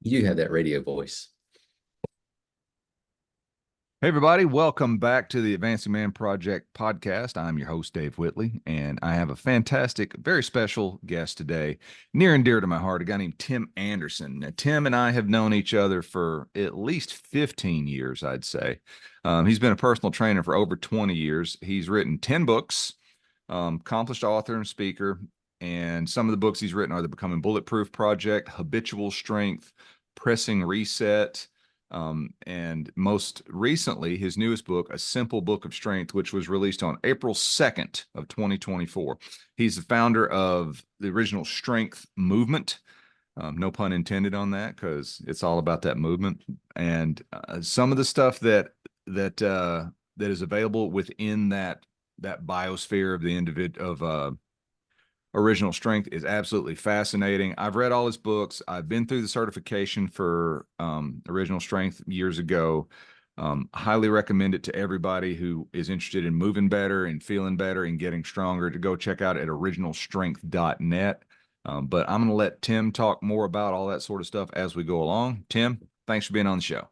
You do have that radio voice. Hey, everybody, welcome back to the Advancing Man Project podcast. I'm your host, Dave Whitley, and I have a fantastic, very special guest today, near and dear to my heart, a guy named Tim Anderson. Now, Tim and I have known each other for at least 15 years, I'd say. He's been a personal trainer for over 20 years. He's written 10 books, accomplished author and speaker, and some of the books he's written are The Becoming Bulletproof Project, Habitual Strength, Pressing Reset, and most recently, his newest book, A Simple Book of Strength, which was released on April 2nd of 2024. He's the founder of the original Strength Movement. No pun intended on that, because it's all about that movement. And some of the stuff that is available within that biosphere of the individual of Original Strength is absolutely fascinating. I've read all his books. I've been through the certification for Original Strength years ago. Highly recommend it to everybody who is interested in moving better and feeling better and getting stronger to go check out at originalstrength.net. But I'm going to let Tim talk more about all that sort of stuff as we go along. Tim, thanks for being on the show.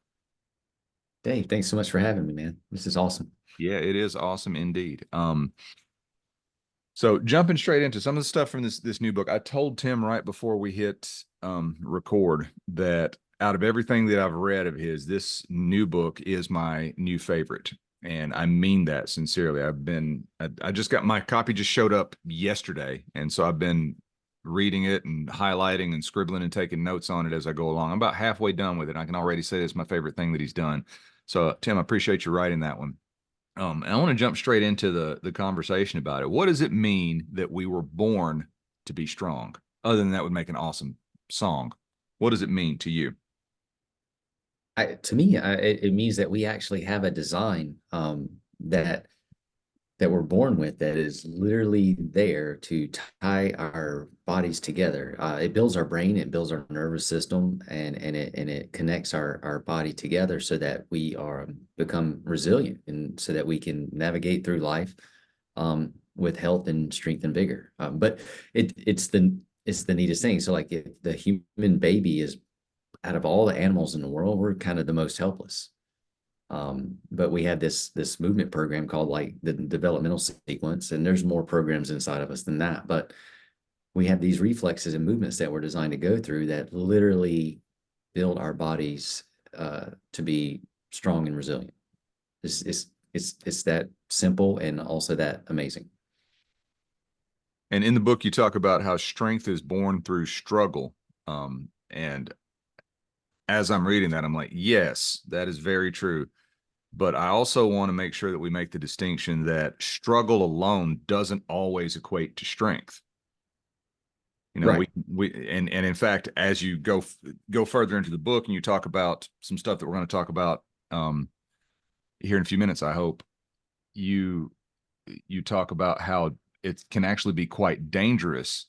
Dave, thanks so much for having me, man. This is awesome. Yeah, it is awesome indeed. So jumping straight into some of the stuff from this new book, I told Tim right before we hit record that out of everything that I've read of his, this new book is my new favorite. And I mean that sincerely. I just got my copy just showed up yesterday. And so I've been reading it and highlighting and scribbling and taking notes on it as I go along. I'm about halfway done with it. I can already say it's my favorite thing that he's done. So Tim, I appreciate you writing that one. And I want to jump straight into the conversation about it. What does it mean that we were born to be strong? Other than that would make an awesome song. What does it mean to you? To me, it means that we actually have a design that we're born with that is literally there to tie our bodies together. It builds our brain, it builds our nervous system, and it connects our body together so that we are become resilient and so that we can navigate through life with health and strength and vigor. But it's the neatest thing. So like if the human baby is out of all the animals in the world, we're kind of the most helpless. But we had this movement program called like the developmental sequence, and there's more programs inside of us than that. But we have these reflexes and movements that we're designed to go through that literally build our bodies to be strong and resilient. It's that simple and also that amazing. And in the book, you talk about how strength is born through struggle. And as I'm reading that, I'm like, yes, that is very true. But I also want to make sure that we make the distinction that struggle alone doesn't always equate to strength. You know, Right. we in fact, as you go further into the book and you talk about some stuff that we're going to talk about here in a few minutes, I hope you you talk about how it can actually be quite dangerous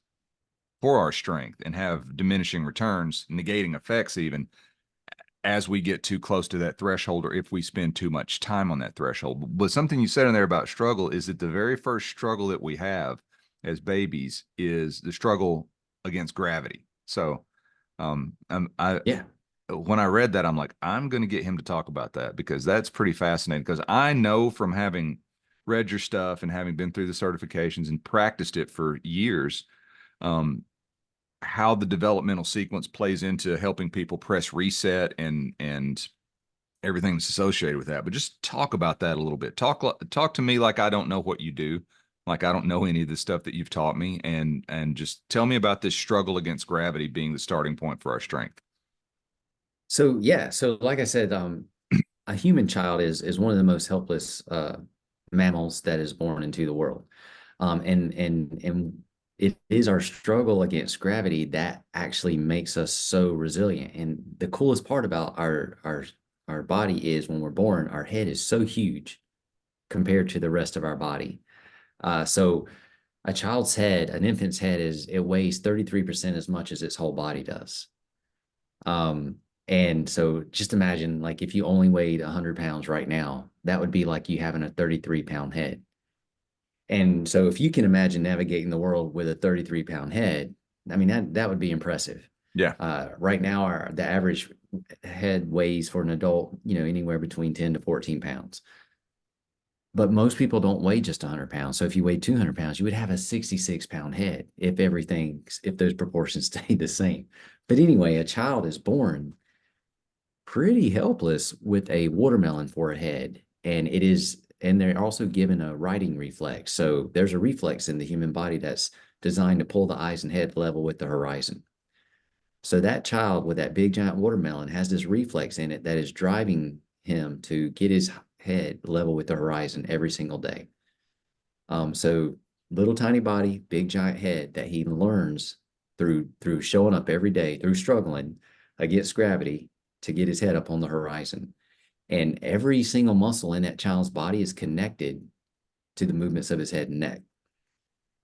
for our strength and have diminishing returns, negating effects even as we get too close to that threshold or if we spend too much time on that threshold. But something you said in there about struggle is that the very first struggle that we have as babies is the struggle against gravity. So I Yeah. when I read that, I'm like, I'm going to get him to talk about that because that's pretty fascinating. Because I know from having read your stuff and having been through the certifications and practiced it for years, um, how the developmental sequence plays into helping people press reset and everything that's associated with that. But just talk about that a little bit. Talk to me like I don't know what you do, like I don't know any of the stuff that you've taught me, and just tell me about this struggle against gravity being the starting point for our strength. So yeah. So like I said, a human child is one of the most helpless mammals that is born into the world. And it is our struggle against gravity that actually makes us so resilient. And the coolest part about our body is when we're born, our head is so huge compared to the rest of our body. So a child's head, an infant's head it weighs 33% as much as its whole body does. Um, and so just imagine like if you only weighed 100 pounds right now, that would be like you having a 33-pound head. And so if you can imagine navigating the world with a 33-pound head, I mean, that would be impressive. Yeah. Right now, the average head weighs for an adult, anywhere between 10 to 14 pounds. But most people don't weigh just 100 pounds. So if you weigh 200 pounds, you would have a 66-pound head if those proportions stayed the same. But anyway, a child is born pretty helpless with a watermelon for a head. And they're also given a righting reflex. So there's a reflex in the human body that's designed to pull the eyes and head level with the horizon. So that child with that big giant watermelon has this reflex in it that is driving him to get his head level with the horizon every single day. So little tiny body, big giant head that he learns through showing up every day, through struggling against gravity to get his head up on the horizon. And every single muscle in that child's body is connected to the movements of his head and neck.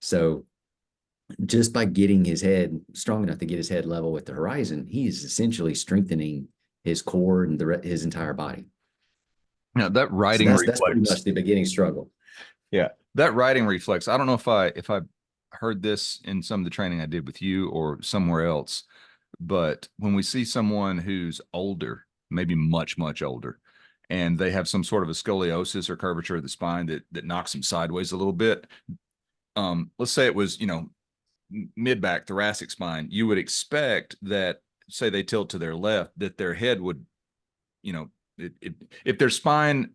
So just by getting his head strong enough to get his head level with the horizon, he's essentially strengthening his core and his entire body. Now that So riding that's pretty reflex. much the beginning struggle. Yeah. That riding reflex. I don't know if I heard this in some of the training I did with you or somewhere else, but when we see someone who's older, maybe much, much older, and they have some sort of a scoliosis or curvature of the spine that knocks them sideways a little bit. Let's say it was, mid back thoracic spine, you would expect that, say they tilt to their left, that their head would, if their spine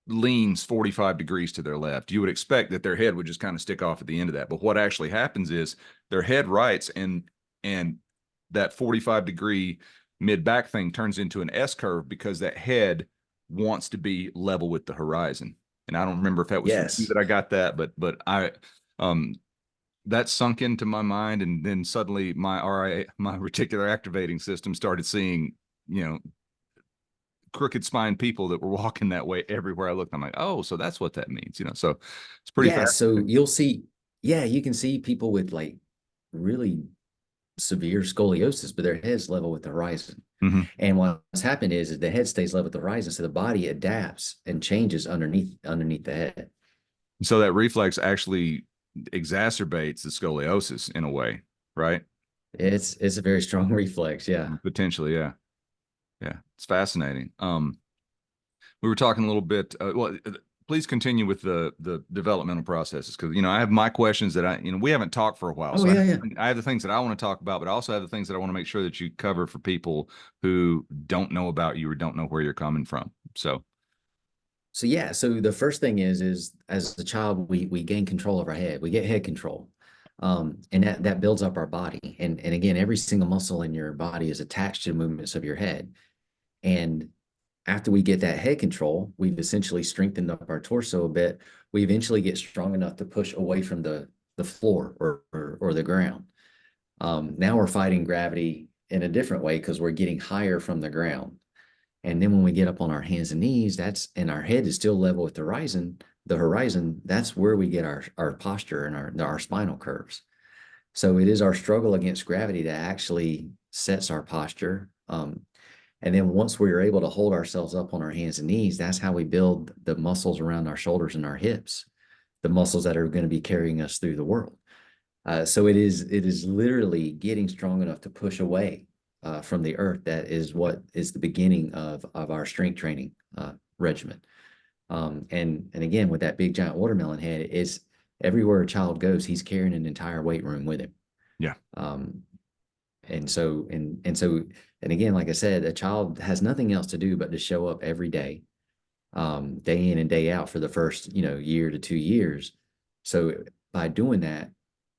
leans 45 degrees to their left, you would expect that their head would just kind of stick off at the end of that. But what actually happens is their head rights, and that 45-degree mid back thing turns into an S curve because that head wants to be level with the horizon. And I don't remember if that was from you that I got that, but I that sunk into my mind, and then suddenly my reticular activating system started seeing, crooked spine people that were walking that way everywhere I looked. I'm like, oh, so that's what that means, so it's pretty fast. So you'll see, you can see people with like really severe scoliosis, but their head's level with the horizon. Mm-hmm. And what's happened is the head stays level with the horizon, so the body adapts and changes underneath the head. So that reflex actually exacerbates the scoliosis in a way, right? It's a very strong reflex, yeah. Potentially, yeah. Yeah, it's fascinating. We were talking a little bit. Please continue with the developmental processes, because I have my questions that we haven't talked for a while. Oh, so yeah. I have the things that I want to talk about, but I also have the things that I want to make sure that you cover for people who don't know about you or don't know where you're coming from. So yeah. So the first thing is as a child, we gain control of our head. We get head control. And that builds up our body. And again, every single muscle in your body is attached to the movements of your head. And after we get that head control, we've essentially strengthened up our torso a bit. We eventually get strong enough to push away from the floor or the ground. Now we're fighting gravity in a different way because we're getting higher from the ground. And then when we get up on our hands and knees, and our head is still level with the horizon, that's where we get our posture and our spinal curves. So it is our struggle against gravity that actually sets our posture. And then once we're able to hold ourselves up on our hands and knees, that's how we build the muscles around our shoulders and our hips, the muscles that are going to be carrying us through the world. So it is literally getting strong enough to push away from the earth. That is what is the beginning of our strength training regimen. And again, with that big giant watermelon head, is everywhere a child goes, he's carrying an entire weight room with him. Yeah. And again, like I said, a child has nothing else to do but to show up every day, day in and day out for the first, year to 2 years. So by doing that,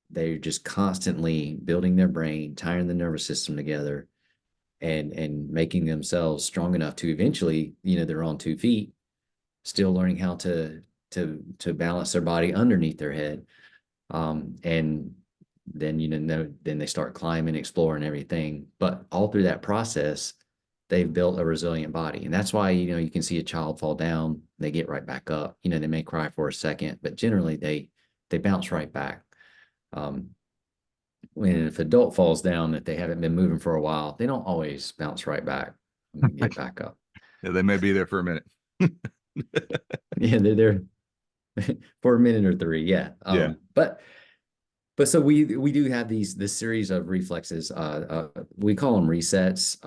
they're just constantly building their brain, tying the nervous system together, and making themselves strong enough to eventually, they're on 2 feet, still learning how to balance their body underneath their head. And then, then they start climbing, exploring everything. But all through that process, they've built a resilient body. And that's why, you can see a child fall down, they get right back up. They may cry for a second, but generally they bounce right back. When if an adult falls down, if they haven't been moving for a while, they don't always bounce right back and get back up. Yeah, they may be there for a minute. Yeah, they're there for a minute or three. Yeah. Yeah. But But so we do have this series of reflexes. We call them resets.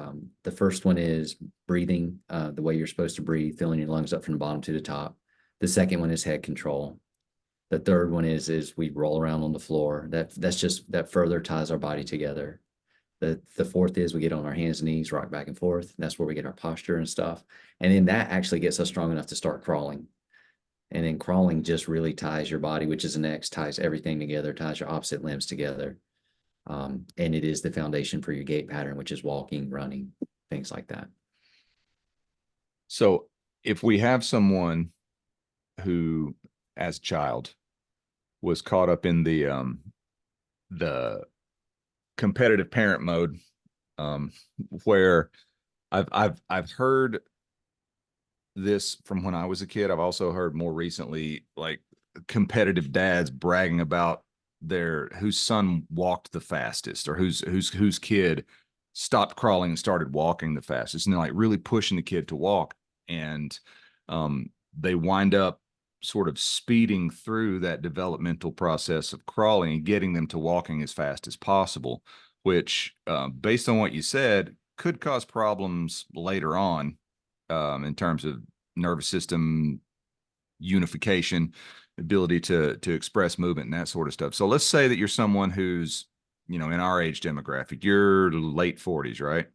The first one is breathing, the way you're supposed to breathe, filling your lungs up from the bottom to the top. The second one is head control. The third one is we roll around on the floor. That further ties our body together. The fourth is we get on our hands and knees, rock back and forth. That's where we get our posture and stuff. And then that actually gets us strong enough to start crawling. And then crawling just really ties your body, which is the next, ties everything together, ties your opposite limbs together. And it is the foundation for your gait pattern, which is walking, running, things like that. So if we have someone who, as a child, was caught up in the competitive parent mode, where I've heard this from when I was a kid. I've also heard more recently, like, competitive dads bragging about whose son walked the fastest, or whose kid stopped crawling and started walking the fastest, and they're like really pushing the kid to walk. And they wind up sort of speeding through that developmental process of crawling and getting them to walking as fast as possible, which, based on what you said, could cause problems later on, in terms of nervous system unification, ability to express movement and that sort of stuff. So let's say that you're someone who's, in our age demographic. You're late 40s, right?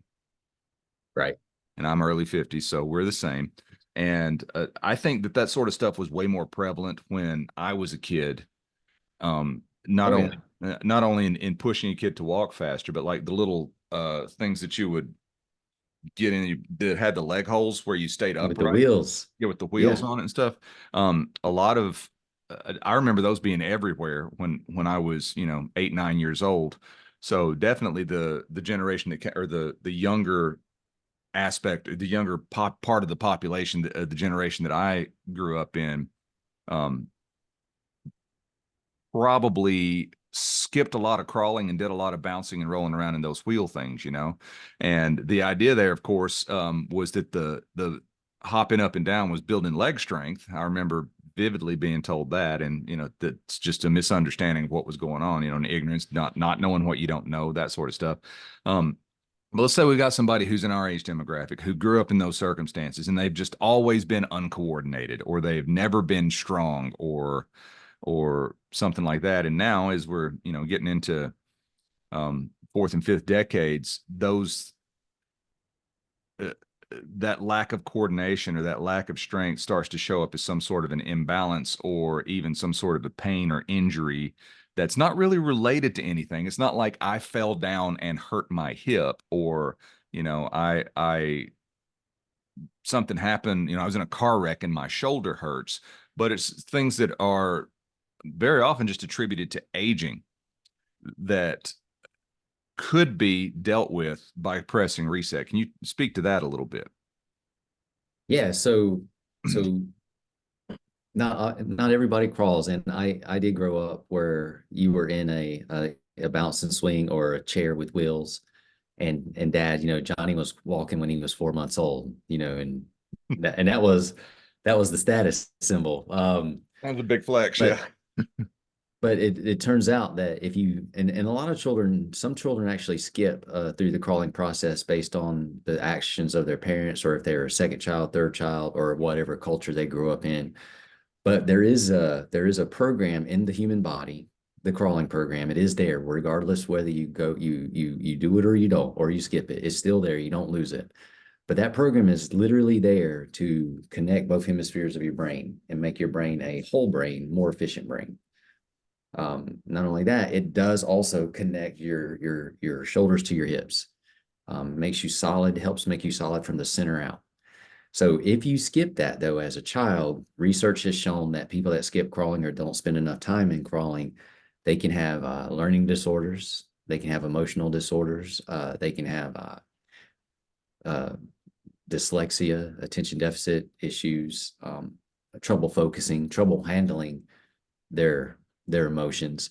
Right. And I'm early 50s, so we're the same. And I think that sort of stuff was way more prevalent when I was a kid. Not Oh, only yeah. not only in pushing a kid to walk faster, but like the little things that you would get in that had the leg holes where you stayed With the upright. wheels. Yeah, with the wheels Yeah. on it and stuff. A lot of I remember those being everywhere when I was, 8, 9 years old. So definitely the generation or the younger aspect, the younger part of the population, the generation that I grew up in, um, probably skipped a lot of crawling and did a lot of bouncing and rolling around in those wheel things, And the idea there, of course, was that the hopping up and down was building leg strength. I remember vividly being told that, and that's just a misunderstanding of what was going on, and ignorance, not knowing what you don't know, that sort of stuff. But let's say we got somebody who's in our age demographic who grew up in those circumstances, and they've just always been uncoordinated, or they've never been strong, or something like that. And now, as we're getting into fourth and fifth decades, those that lack of coordination or that lack of strength starts to show up as some sort of an imbalance, or even some sort of a pain or injury that's not really related to anything. It's not like I fell down and hurt my hip, or I something happened, I was in a car wreck and my shoulder hurts. But it's things that are very often just attributed to aging that could be dealt with by pressing reset. Can you speak to that a little bit? Yeah. So not everybody crawls, and I did grow up where you were in a bounce and swing or a chair with wheels, and dad, Johnny was walking when he was 4 months old, that was the status symbol. That was a big flex, But yeah. but it turns out that if you and a lot of children, some children actually skip through the crawling process based on the actions of their parents, or if they're a second child, third child, or whatever culture they grew up in. But there is a program in the human body, the crawling program. It is there regardless whether you do it or you don't, or you skip it. It's still there. You don't lose it. But that program is literally there to connect both hemispheres of your brain and make your brain a whole brain, more efficient brain. Not only that, it does also connect your shoulders to your hips. Makes you solid, helps make you solid from the center out. So if you skip that, though, as a child, research has shown that people that skip crawling or don't spend enough time in crawling, they can have learning disorders, they can have emotional disorders, they can have uh, dyslexia, attention deficit issues, trouble focusing, trouble handling their emotions,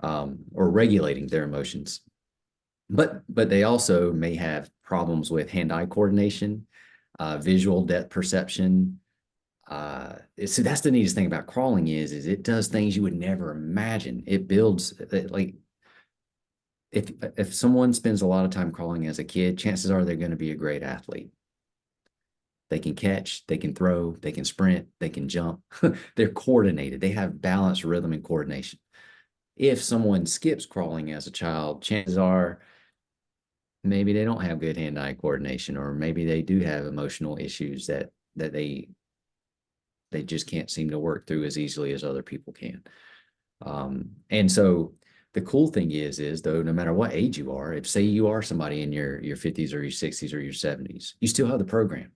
or regulating their emotions. But they also may have problems with hand-eye coordination, visual depth perception, So that's the neatest thing about crawling is it does things you would never imagine. It builds like if someone spends a lot of time crawling as a kid, chances are they're going to be a great athlete. They can catch, they can throw, they can sprint, they can jump. They're coordinated. They have balance, rhythm, and coordination. If someone skips crawling as a child, chances are maybe they don't have good hand-eye coordination, or maybe they do have emotional issues that they just can't seem to work through as easily as other people can. And so the cool thing is though, no matter what age you are, if say you are somebody in your 50s or your 60s or your 70s, you still have the program.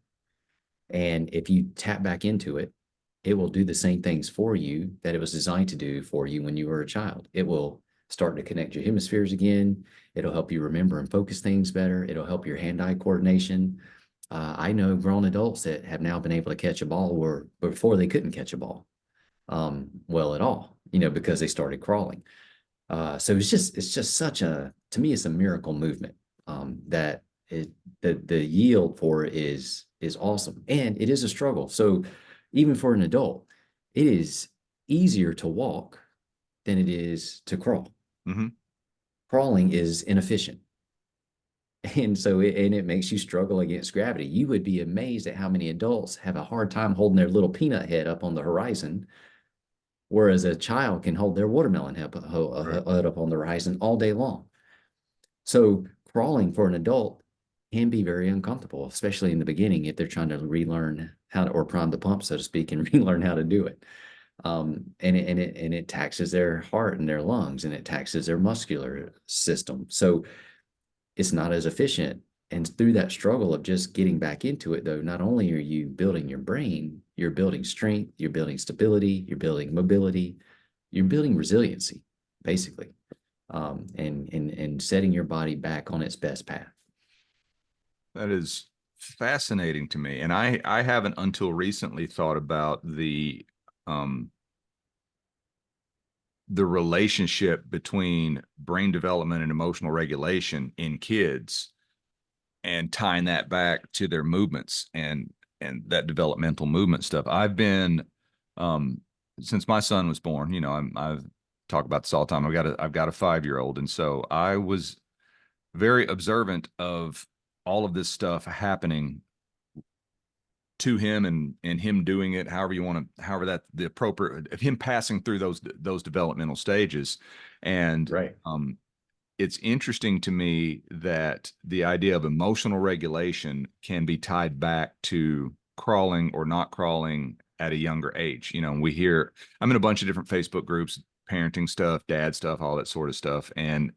And if you tap back into it, it will do the same things for you that it was designed to do for you when you were a child. It will start to connect your hemispheres again. It'll help you remember and focus things better. It'll help your hand-eye coordination. I know grown adults that have now been able to catch a ball where before they couldn't catch a ball well at all, because they started crawling. So it's just such a, to me, it's a miracle movement that the yield for it is awesome, and it is a struggle. So even for an adult, it is easier to walk than it is to crawl. Mm-hmm. Crawling is inefficient. And so it makes you struggle against gravity. You would be amazed at how many adults have a hard time holding their little peanut head up on the horizon, whereas a child can hold their watermelon head up on the horizon all day long. So crawling for an adult can be very uncomfortable, especially in the beginning if they're trying to relearn how to, or prime the pump, so to speak, and relearn how to do it. And it taxes their heart and their lungs, and it taxes their muscular system. So it's not as efficient. And through that struggle of just getting back into it, though, not only are you building your brain, you're building strength, you're building stability, you're building mobility, you're building resiliency, basically, and setting your body back on its best path. That is fascinating to me. And I haven't until recently thought about um, the relationship between brain development and emotional regulation in kids and tying that back to their movements and that developmental movement stuff. I've been since my son was born, I've talked about this all the time. I've got a 5-year-old, and so I was very observant of all of this stuff happening to him and him doing it however that the appropriate of him passing through those developmental stages. And Right. It's interesting to me that the idea of emotional regulation can be tied back to crawling or not crawling at a younger age. I'm in a bunch of different Facebook groups, parenting stuff, dad stuff, all that sort of stuff. And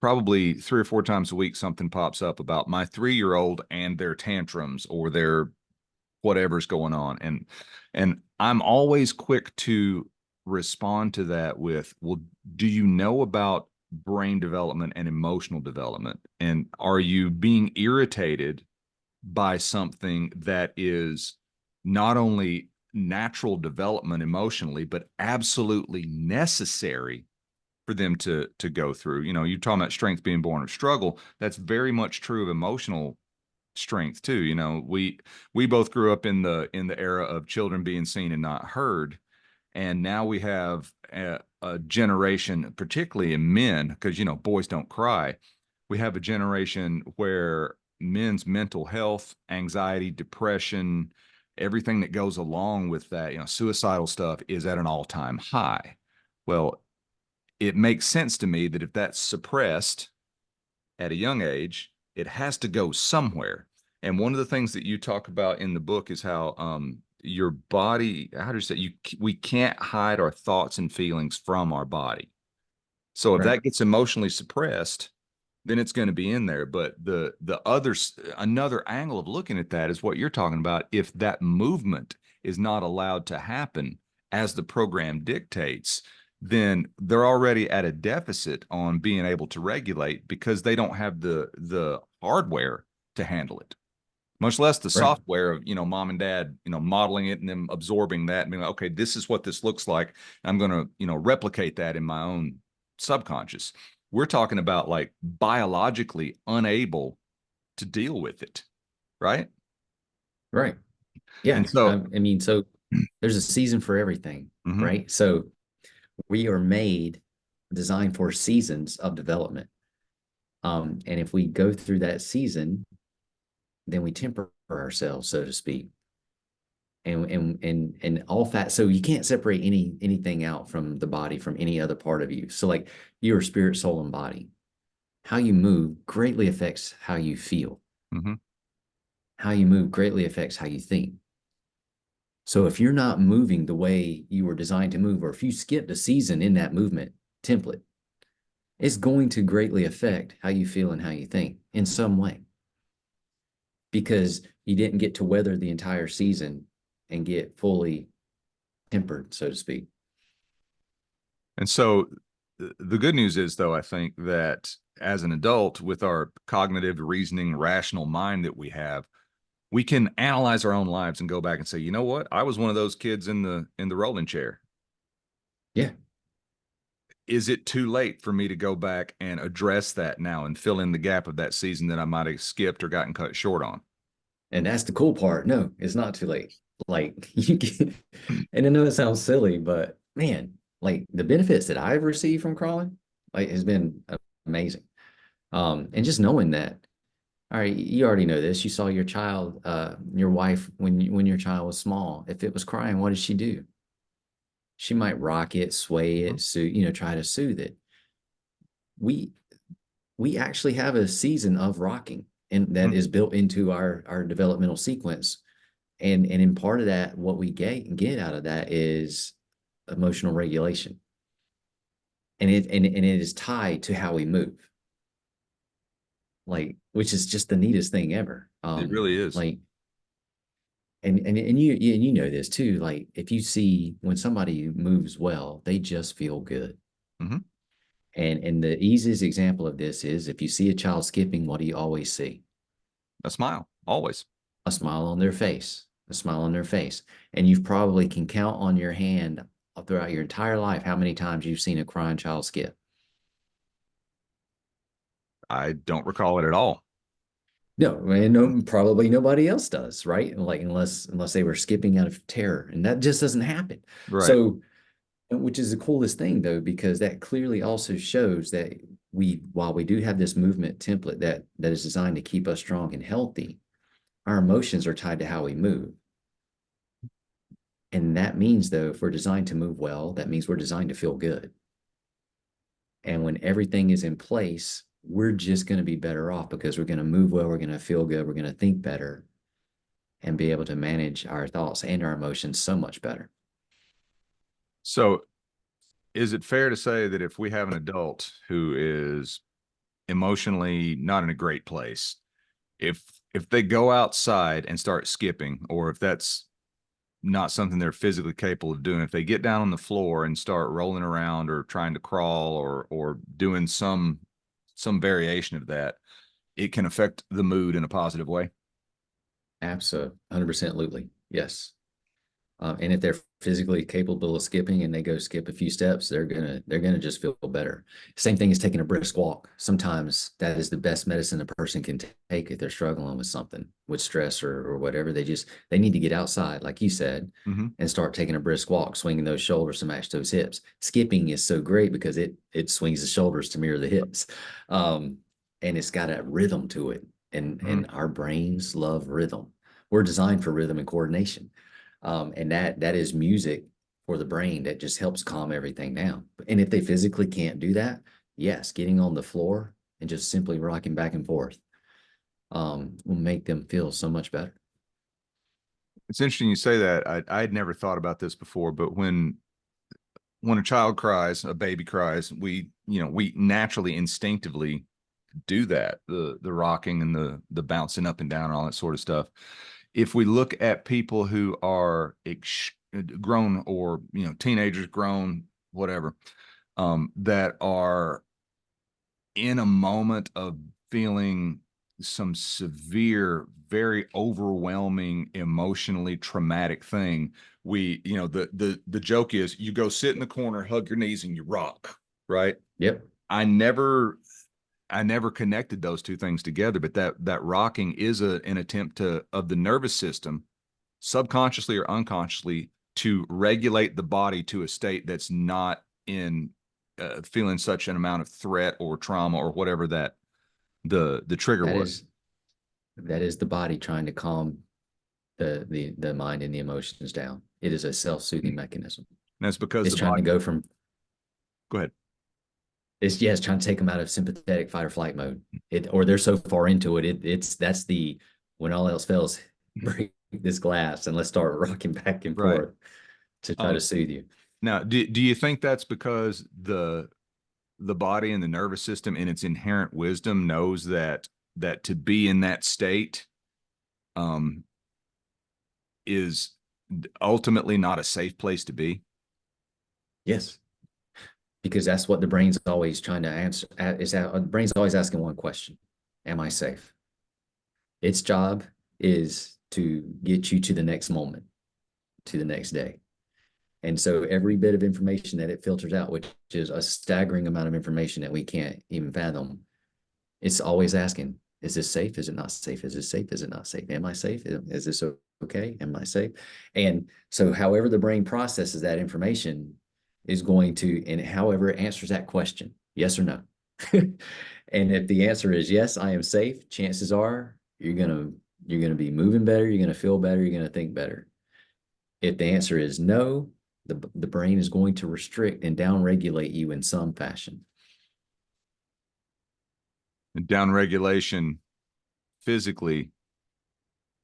probably 3 or 4 times a week, something pops up about my 3-year-old and their tantrums or their whatever's going on. And I'm always quick to respond to that with, well, do you know about brain development and emotional development? And are you being irritated by something that is not only natural development emotionally, but absolutely necessary for them to go through? You're talking about strength being born of struggle. That's very much true of emotional strength too. We both grew up in the era of children being seen and not heard. And now we have a generation, particularly in men, because boys don't cry. We have a generation where men's mental health, anxiety, depression, everything that goes along with that, suicidal stuff is at an all-time high. Well, it makes sense to me that if that's suppressed at a young age, it has to go somewhere. And one of the things that you talk about in the book is how your body, how do you say, we can't hide our thoughts and feelings from our body. So if Right. that gets emotionally suppressed, then it's going to be in there. But another angle of looking at that is what you're talking about. If that movement is not allowed to happen as the program dictates, then they're already at a deficit on being able to regulate because they don't have the hardware to handle it, much less the Right. software of mom and dad modeling it and them absorbing that and being like, okay, this is what this looks like. I'm going to replicate that in my own subconscious. We're talking about like biologically unable to deal with it, right? Right. Yeah. And so, I mean, so there's a season for everything, mhm, right? So we are made, designed for seasons of development. And if we go through that season, then we temper ourselves, so to speak. And all fat. So you can't separate anything out from the body from any other part of you. So like your spirit, soul, and body, how you move greatly affects how you feel. mhm. How you move greatly affects how you think. So if you're not moving the way you were designed to move, or if you skipped a season in that movement template, it's going to greatly affect how you feel and how you think in some way, because you didn't get to weather the entire season and get fully tempered, so to speak. And so the good news is, though, I think that as an adult with our cognitive, reasoning, rational mind that we have, we can analyze our own lives and go back and say, you know what? I was one of those kids in the rolling chair. Yeah. Is it too late for me to go back and address that now and fill in the gap of that season that I might have skipped or gotten cut short on? And that's the cool part. No, it's not too late. Like you can, and I know it sounds silly, but man, like the benefits that I've received from crawling, like has been amazing. And just knowing that, all right, you already know this. You saw your child, your wife, when your child was small. If it was crying, what did she do? She might rock it, sway it, try to soothe it. We we actually have a season of rocking, and that is built into our developmental sequence. And in part of that, what we get out of that is emotional regulation, and it is tied to how we move, like, which is just the neatest thing ever. It really is. Like, and you know this too. Like, if you see when somebody moves well, they just feel good. Mhm. And the easiest example of this is if you see a child skipping, what do you always see? A smile, always. A smile on their face, a smile on their face. And you probably can count on your hand throughout your entire life how many times you've seen a crying child skip. I don't recall it at all. No, and no, probably nobody else does, right? Like unless they were skipping out of terror, and that just doesn't happen. Right. So, which is the coolest thing though, because that clearly also shows that while we do have this movement template that is designed to keep us strong and healthy, our emotions are tied to how we move. And that means, though, if we're designed to move well, that means we're designed to feel good. And when everything is in place, we're just going to be better off because we're going to move well, we're going to feel good, we're going to think better, and be able to manage our thoughts and our emotions so much better. So, is it fair to say that if we have an adult who is emotionally not in a great place, if if they go outside and start skipping, or if that's not something they're physically capable of doing, if they get down on the floor and start rolling around or trying to crawl or doing some variation of that, it can affect the mood in a positive way? Absolutely, 100%, yes. And if they're physically capable of skipping and they go skip a few steps, they're gonna just feel better. Same thing as taking a brisk walk. Sometimes that is the best medicine a person can take if they're struggling with something, with stress or whatever. They need to get outside, like you said, Mm-hmm. and start taking a brisk walk, swinging those shoulders to match those hips. Skipping is so great because it swings the shoulders to mirror the hips, and it's got a rhythm to it. And our brains love rhythm. We're designed for rhythm and coordination. And that is music for the brain that just helps calm everything down. And if they physically can't do that, yes, getting on the floor and just simply rocking back and forth will make them feel so much better. It's interesting you say that. I'd never thought about this before, but when a child cries, a baby cries, we naturally instinctively do that, the rocking and the bouncing up and down and all that sort of stuff. If we look at people who are grown, or teenagers, grown, whatever, that are in a moment of feeling some severe, very overwhelming, emotionally traumatic thing, the joke is you go sit in the corner, hug your knees, and you rock, right? Yep. I never connected those two things together, but that rocking is an attempt of the nervous system subconsciously or unconsciously to regulate the body to a state that's not in feeling such an amount of threat or trauma or whatever that the trigger That was. is that is the body trying to calm the mind and the emotions down. It is a self-soothing mechanism. And that's because It's the trying to body. go from Go ahead. it's trying to take them out of sympathetic fight or flight mode. Or they're so far into it. That's the when all else fails, break this glass and let's start rocking back and Right. forth to try to soothe you. Now, do you think that's because the body and the nervous system in its inherent wisdom knows that to be in that state is ultimately not a safe place to be? Yes, because that's what the brain's always trying to answer. The brain's always asking one question: Am I safe? Its job is to get you to the next moment, to the next day. And so every bit of information that it filters out, which is a staggering amount of information that we can't even fathom, it's always asking, is this safe? Is it not safe? Is this safe? Is it not safe? Am I safe? Is this okay? Am I safe? And so however the brain processes that information is going to, and however it answers that question, yes or no. And if the answer is yes, I am safe, chances are you're gonna be moving better, you're gonna feel better, you're gonna think better. If the answer is no, the brain is going to restrict and downregulate you in some fashion. And down regulation physically,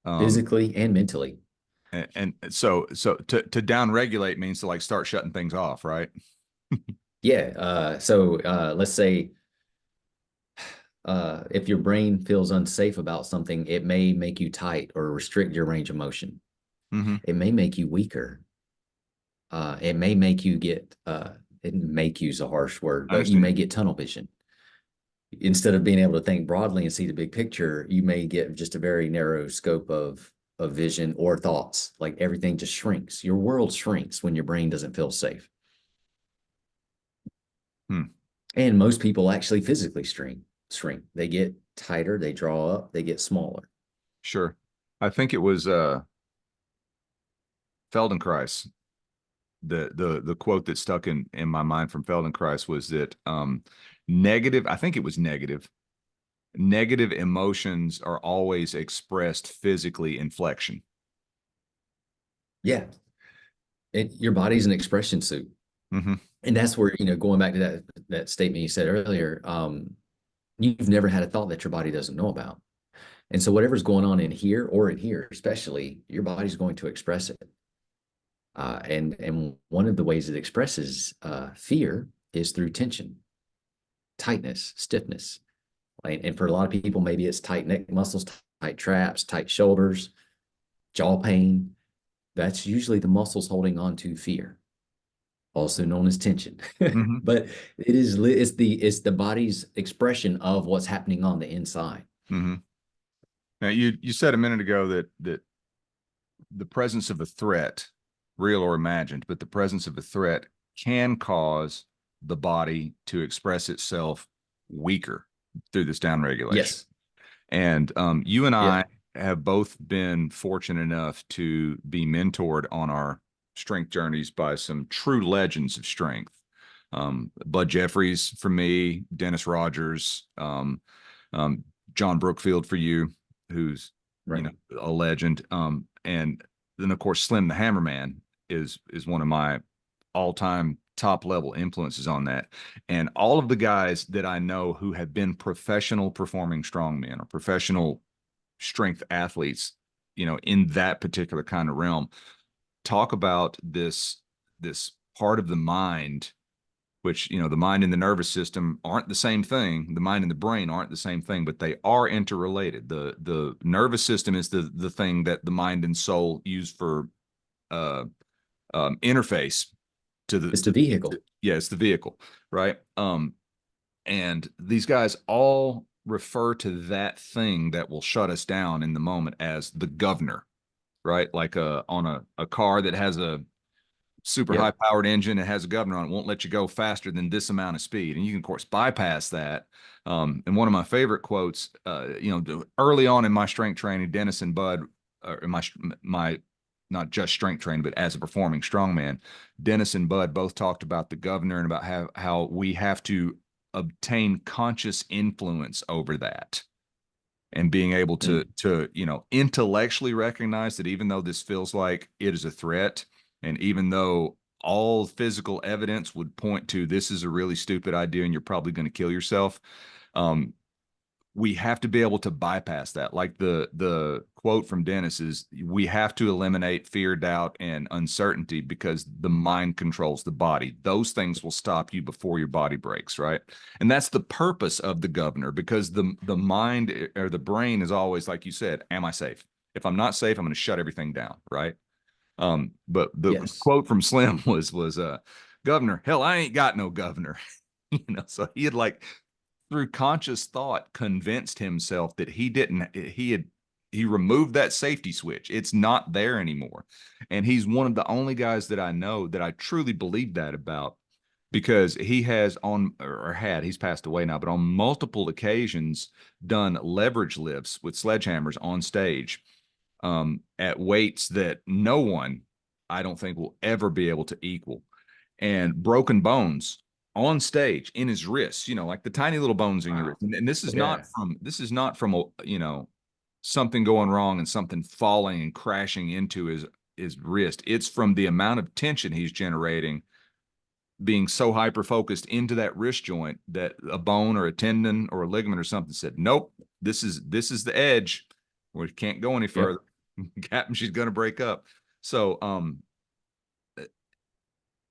Physically and mentally. and so to down regulate means to like start shutting things off, right? Yeah. Let's say if your brain feels unsafe about something, it may make you tight or restrict your range of motion. Mm-hmm. It may make you weaker. It may make you get, it make use a harsh word, I but you understand. may get tunnel vision. Instead of being able to think broadly and see the big picture, you may get just a very narrow scope of vision or thoughts. Like everything just shrinks. Your world shrinks when your brain doesn't feel safe. Hmm. And most people actually physically shrink. They get tighter, they draw up, they get smaller. Sure. I think it was Feldenkrais. The quote that stuck in my mind from Feldenkrais was that negative, I think it was negative emotions are always expressed physically in flexion. Yeah. Your body's an expression suit. Mm-hmm. And that's where, going back to that statement you said earlier, you've never had a thought that your body doesn't know about. And so whatever's going on in here or in here, especially, your body's going to express it. And one of the ways it expresses fear is through tension, tightness, stiffness. Right? And for a lot of people, maybe it's tight neck muscles, tight traps, tight shoulders, jaw pain. That's usually the muscles holding on to fear, also known as tension. Mm-hmm. But it's the body's expression of what's happening on the inside. Mm-hmm. Now you said a minute ago that the presence of a threat, real or imagined, but the presence of a threat can cause the body to express itself weaker through this downregulation. Yes. And you and I Yeah. have both been fortunate enough to be mentored on our strength journeys by some true legends of strength. Bud Jeffries for me, Dennis Rogers, John Brookfield for you, who's Right. a legend. And then of course Slim the Hammerman is one of my all-time top level influences on that. And all of the guys that I know who have been professional performing strongmen or professional strength athletes, in that particular kind of realm, talk about this part of the mind, which, the mind and the nervous system aren't the same thing. The mind and the brain aren't the same thing, but they are interrelated. The nervous system is the thing that the mind and soul use for interface to the It's the vehicle. yeah, it's the vehicle, right? And these guys all refer to that thing that will shut us down in the moment as the governor, right? Like on a car that has a super high Yep. powered engine, it has a governor on it, won't let you go faster than this amount of speed, and you can of course bypass that. And one of my favorite quotes, early on in my strength training, Dennis and Bud, in my not just strength training, but as a performing strongman. Dennis and Bud both talked about the governor and about how we have to obtain conscious influence over that, and being able Mm. to intellectually recognize that even though this feels like it is a threat, and even though all physical evidence would point to this is a really stupid idea and you're probably going to kill yourself, um, we have to be able to bypass that. Like the quote from Dennis is, we have to eliminate fear, doubt, and uncertainty, because the mind controls the body. Those things will stop you before your body breaks, right? And that's the purpose of the governor, because the mind or the brain is always, like you said, am I safe? If I'm not safe, I'm going to shut everything down, right? But the Yes. quote from Slim was governor, hell, I ain't got no governor. So he had, like, through conscious thought, convinced himself that he removed that safety switch. It's not there anymore. And he's one of the only guys that I know that I truly believe that about, because he has he's passed away now, but on multiple occasions done leverage lifts with sledgehammers on stage, at weights that no one, I don't think, will ever be able to equal, and broken bones on stage in his wrists, like the tiny little bones in your Wow. wrist. And this is Yeah. not from something going wrong and something falling and crashing into his wrist. It's from the amount of tension he's generating, being so hyper focused into that wrist joint, that a bone or a tendon or a ligament or something said, nope, this is the edge. We can't go any Yep. further. Captain, she's going to break up. So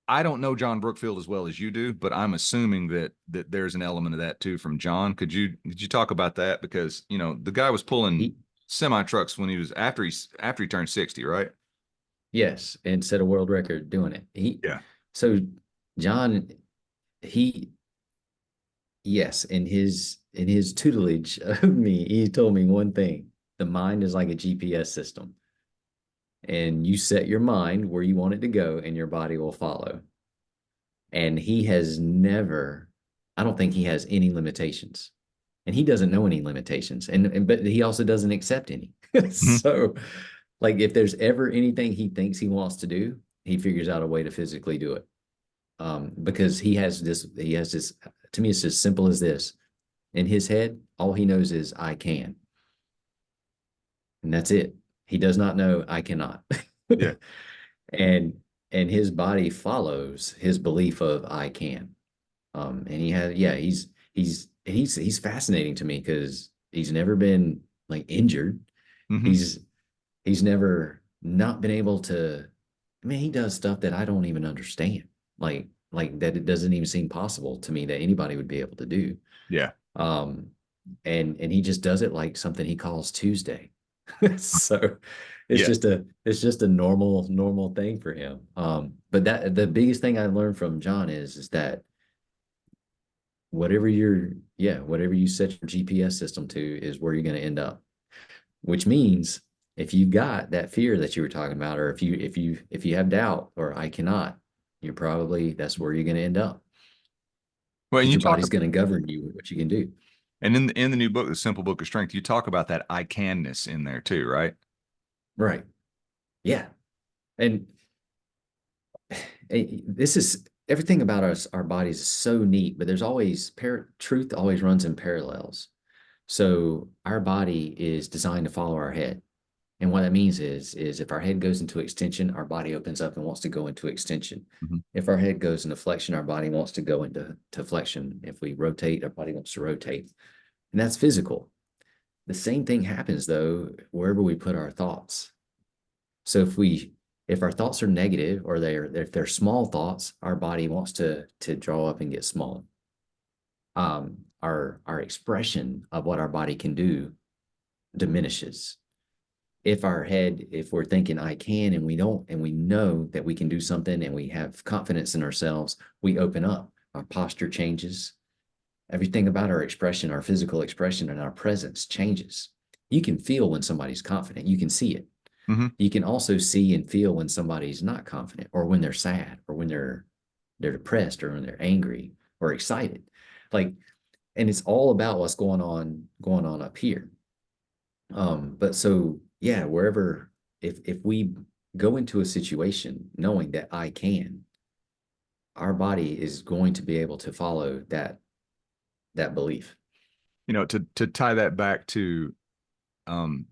I don't know John Brookfield as well as you do, but I'm assuming that there's an element of that too from John. Could you talk about that? Because the guy was pulling He, semi trucks when he was after he turned 60, right? yes, and set a world record doing it. Yeah. So John, he, yes, in his tutelage of me, he told me one thing: the mind is like a GPS system, and you set your mind where you want it to go, and your body will follow. And he has never, I don't think he has any limitations, and he doesn't know any limitations, and but he also doesn't accept any. Mhm. So, like, if there's ever anything he thinks he wants to do, he figures out a way to physically do it. Because he has this. To me, it's as simple as this. In his head, all he knows is I can, and that's it. He does not know I cannot. Yeah. and and his body follows his belief of I can. And he had, yeah, he's fascinating to me because he's never been like injured. Hmm. He's he's never not been able to. I mean, he does stuff that I don't even understand. Like that, it doesn't even seem possible to me that anybody would be able to do. Yeah. Um, and he just does it like something he calls Tuesday. So Yeah. it's just a normal thing for him. But that the biggest thing I learned from John is that whatever you set your GPS system to is where you're going to end up. Which means if you got that fear that you were talking about, or if you have doubt or I cannot, that's where you're going to end up, Well, and because you your talk, body's going to govern you with what you can do. and in the new book, The Simple Book of Strength, you talk about that I canness in there too, right? Right. Yeah. And this is everything about us, our bodies is so neat, but there's always truth always runs in parallels. So our body is designed to follow our head. And what that means is if our head goes into extension, our body opens up and wants to go into extension. Mhm. If our head goes into flexion, our body wants to go into flexion. If we rotate, our body wants to rotate. And that's physical. The same thing happens though, wherever we put our thoughts. So if our thoughts are negative, or if they're small thoughts, our body wants to draw up and get small. Our expression of what our body can do diminishes. If we're thinking I can, and we don't, and we know that we can do something, and we have confidence in ourselves, we open up. Our posture changes. Everything about our expression, our physical expression, and our presence changes. You can feel when somebody's confident. You can see it. Mhm. You can also see and feel when somebody's not confident, or when they're sad, or when they're depressed, or when they're angry or excited. Like, and it's all about what's going on up here. But so yeah, wherever, if we go into a situation knowing that I can, our body is going to be able to follow that belief. To tie that back to um,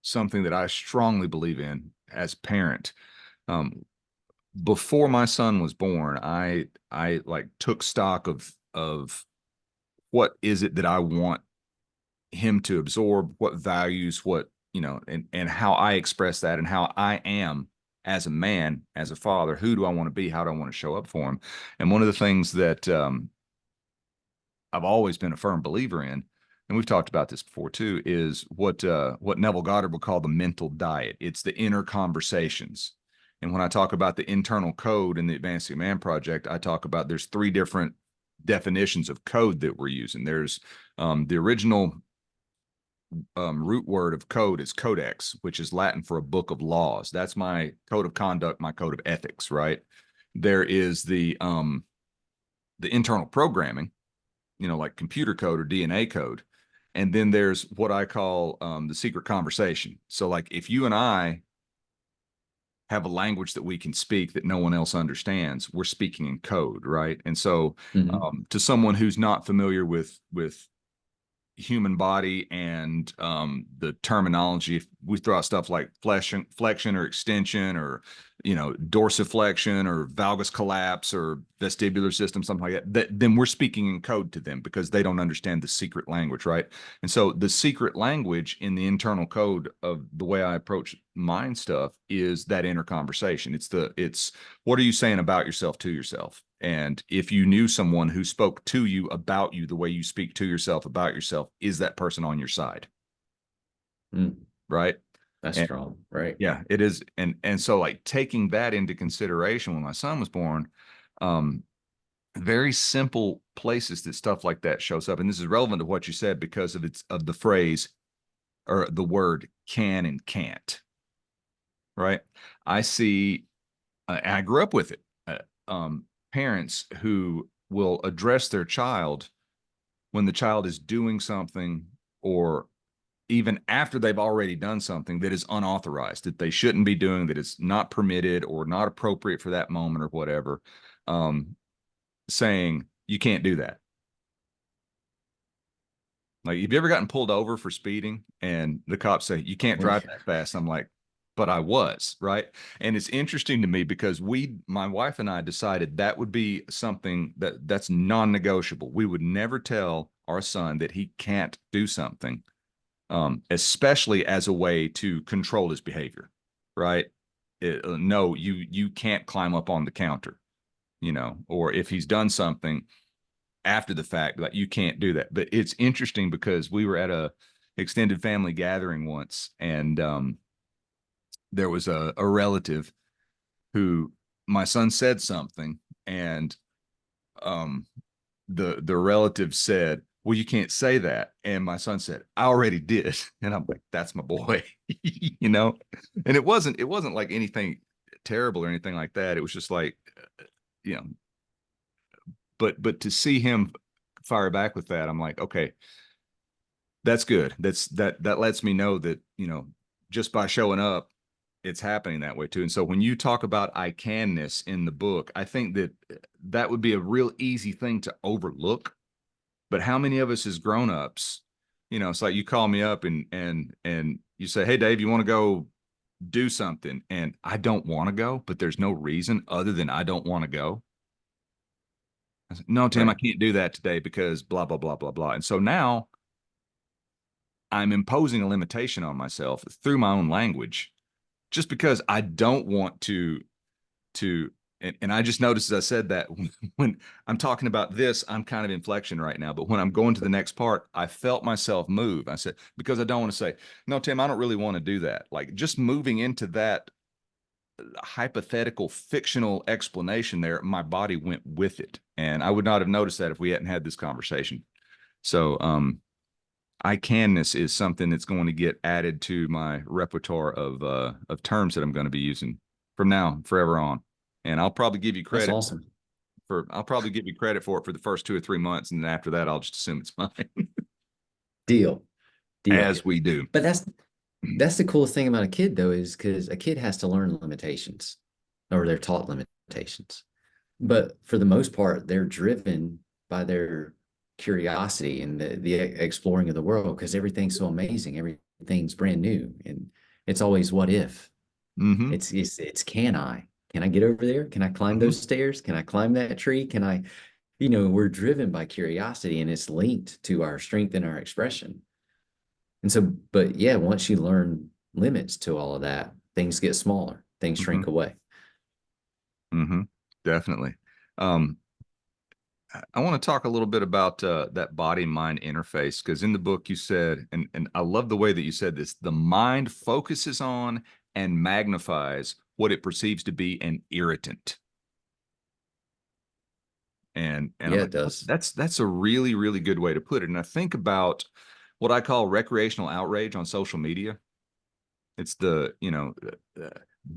something that I strongly believe in as parent. Um, Before my son was born, I like took stock of what is it that I want him to absorb, what values, and how I express that and how I am as a man, as a father. Who do I want to be? How do I want to show up for him? And one of the things that I've always been a firm believer in, and we've talked about this before too, is what Neville Goddard would call the mental diet. It's the inner conversations. And when I talk about the internal code in the Advancing Man Project, I talk about there's three different definitions of code that we're using. There's the original root word of code is codex, which is Latin for a book of laws. That's my code of conduct, my code of ethics, right? There is the internal programming, like computer code or DNA code. And then there's what I call the secret conversation. So like if you and I have a language that we can speak that no one else understands, we're speaking in code, right? And so Mhm. to someone who's not familiar with human body and the terminology, if we throw out stuff like flexion or extension or dorsiflexion or valgus collapse or vestibular system, something like that, then we're speaking in code to them because they don't understand the secret language, right? And so the secret language in the internal code of the way I approach mind stuff is that inner conversation. It's what are you saying about yourself to yourself? And if you knew someone who spoke to you about you the way you speak to yourself about yourself, is that person on your side? Mm, Right. that's And strong, right? yeah, it is. And so like taking that into consideration when my son was born, um, very simple places that stuff like that shows up. And this is relevant to what you said because of the phrase or the word can and can't. Right. I see, and I grew up with it. Parents who will address their child when the child is doing something or even after they've already done something that is unauthorized, that they shouldn't be doing, that is not permitted or not appropriate for that moment or whatever, saying, you can't do that. Like, have you ever gotten pulled over for speeding and the cops say, you can't drive that fast? I'm like, but I was, right? And it's interesting to me because my wife and I decided that would be something that's non-negotiable. We would never tell our son that he can't do something, especially as a way to control his behavior, right? No, you can't climb up on the counter, or if he's done something after the fact, like you can't do that. But it's interesting because we were at a extended family gathering once, and there was a relative who my son said something, and um, the relative said, well, you can't say that. And my son said, I already did. And I'm like, that's my boy, And it wasn't like anything terrible or anything like that. It was just like, you know, but to see him fire back with that, I'm like, okay, that's good. That lets me know that, just by showing up, it's happening that way too. And so when you talk about I canness in the book, I think that would be a real easy thing to overlook. But how many of us as grown-ups, it's like you call me up and you say, hey Dave, you want to go do something? And I don't want to go, but there's no reason other than I don't want to go. I said, no, Tim, I Right. can't do that today because blah, blah, blah, blah, blah. And so now I'm imposing a limitation on myself through my own language just because I don't want to and I just noticed as I said that when I'm talking about this, I'm kind of inflection right now. But when I'm going to the next part, I felt myself move. I said, because I don't want to say, no, Tim, I don't really want to do that. Like just moving into that hypothetical fictional explanation there, my body went with it. And I would not have noticed that if we hadn't had this conversation. So I canness is something that's going to get added to my repertoire of terms that I'm going to be using from now forever on. And That's awesome. I'll probably give you credit for it for the first 2 or 3 months, and then after that, I'll just assume it's mine, Deal. Deal. as we do. But that's the coolest thing about a kid though, is because a kid has to learn limitations or they're taught limitations. But for the most part, they're driven by their curiosity and the exploring of the world because everything's so amazing. Everything's brand new. And it's always what if? Mm-hmm. It's can I? Can I get over there? Can I climb Mm-hmm. those stairs? Can I climb that tree? Can I, we're driven by curiosity and it's linked to our strength and our expression. And so, but yeah, once you learn limits to all of that, things get smaller, things Mm-hmm. shrink away. Mm-hmm. Definitely. Um, I want to talk a little bit about that body mind interface because in the book you said, and I love the way that you said this, the mind focuses on and magnifies what it perceives to be an irritant. And I'm Yeah, like, it does. that's a really, really good way to put it. And I think about what I call recreational outrage on social media. It's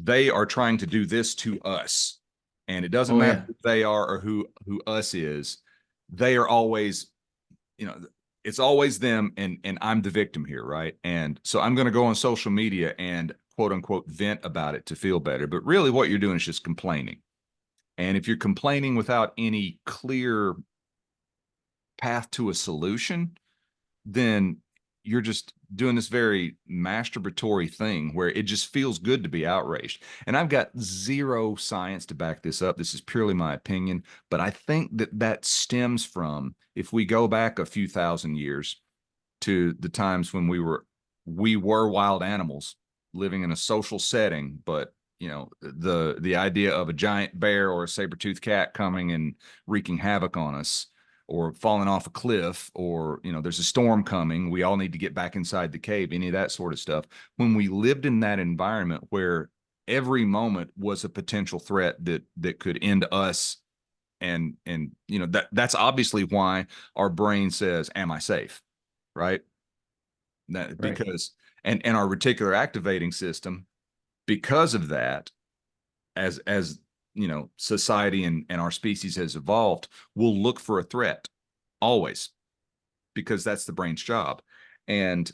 they are trying to do this to us, and it doesn't Oh matter yeah. who they are or who us is. They are always, you know, it's always them, and I'm the victim here, right? And so I'm going to go on social media and quote unquote vent about it to feel better. But really, what you're doing is just complaining. And if you're complaining without any clear path to a solution, then you're just doing this very masturbatory thing where it just feels good to be outraged. And I've got zero science to back this up. This is purely my opinion, but I think that that stems from, if we go back a few thousand years to the times when we were wild animals living in a social setting, but the idea of a giant bear or a saber-toothed cat coming and wreaking havoc on us, or falling off a cliff, or there's a storm coming, we all need to get back inside the cave, any of that sort of stuff. When we lived in that environment where every moment was a potential threat that could end us, and that's obviously why our brain says, am I safe? Right? That Right. because and our reticular activating system, because of that, as society and our species has evolved, will look for a threat always, because that's the brain's job. And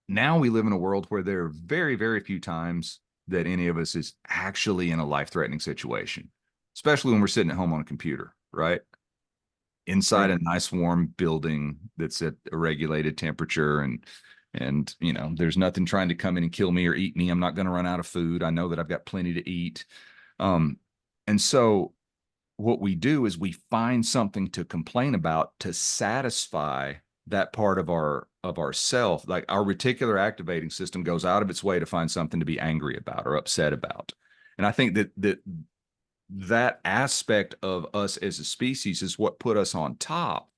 now we live in a world where there are very, very few times that any of us is actually in a life-threatening situation, especially when we're sitting at home on a computer, right? Inside Right. a nice warm building that's at a regulated temperature, and there's nothing trying to come in and kill me or eat me. I'm not going to run out of food. I know that I've got plenty to eat. And so what we do is we find something to complain about to satisfy that part of our self. Like, our reticular activating system goes out of its way to find something to be angry about or upset about. And I think that aspect of us as a species is what put us on top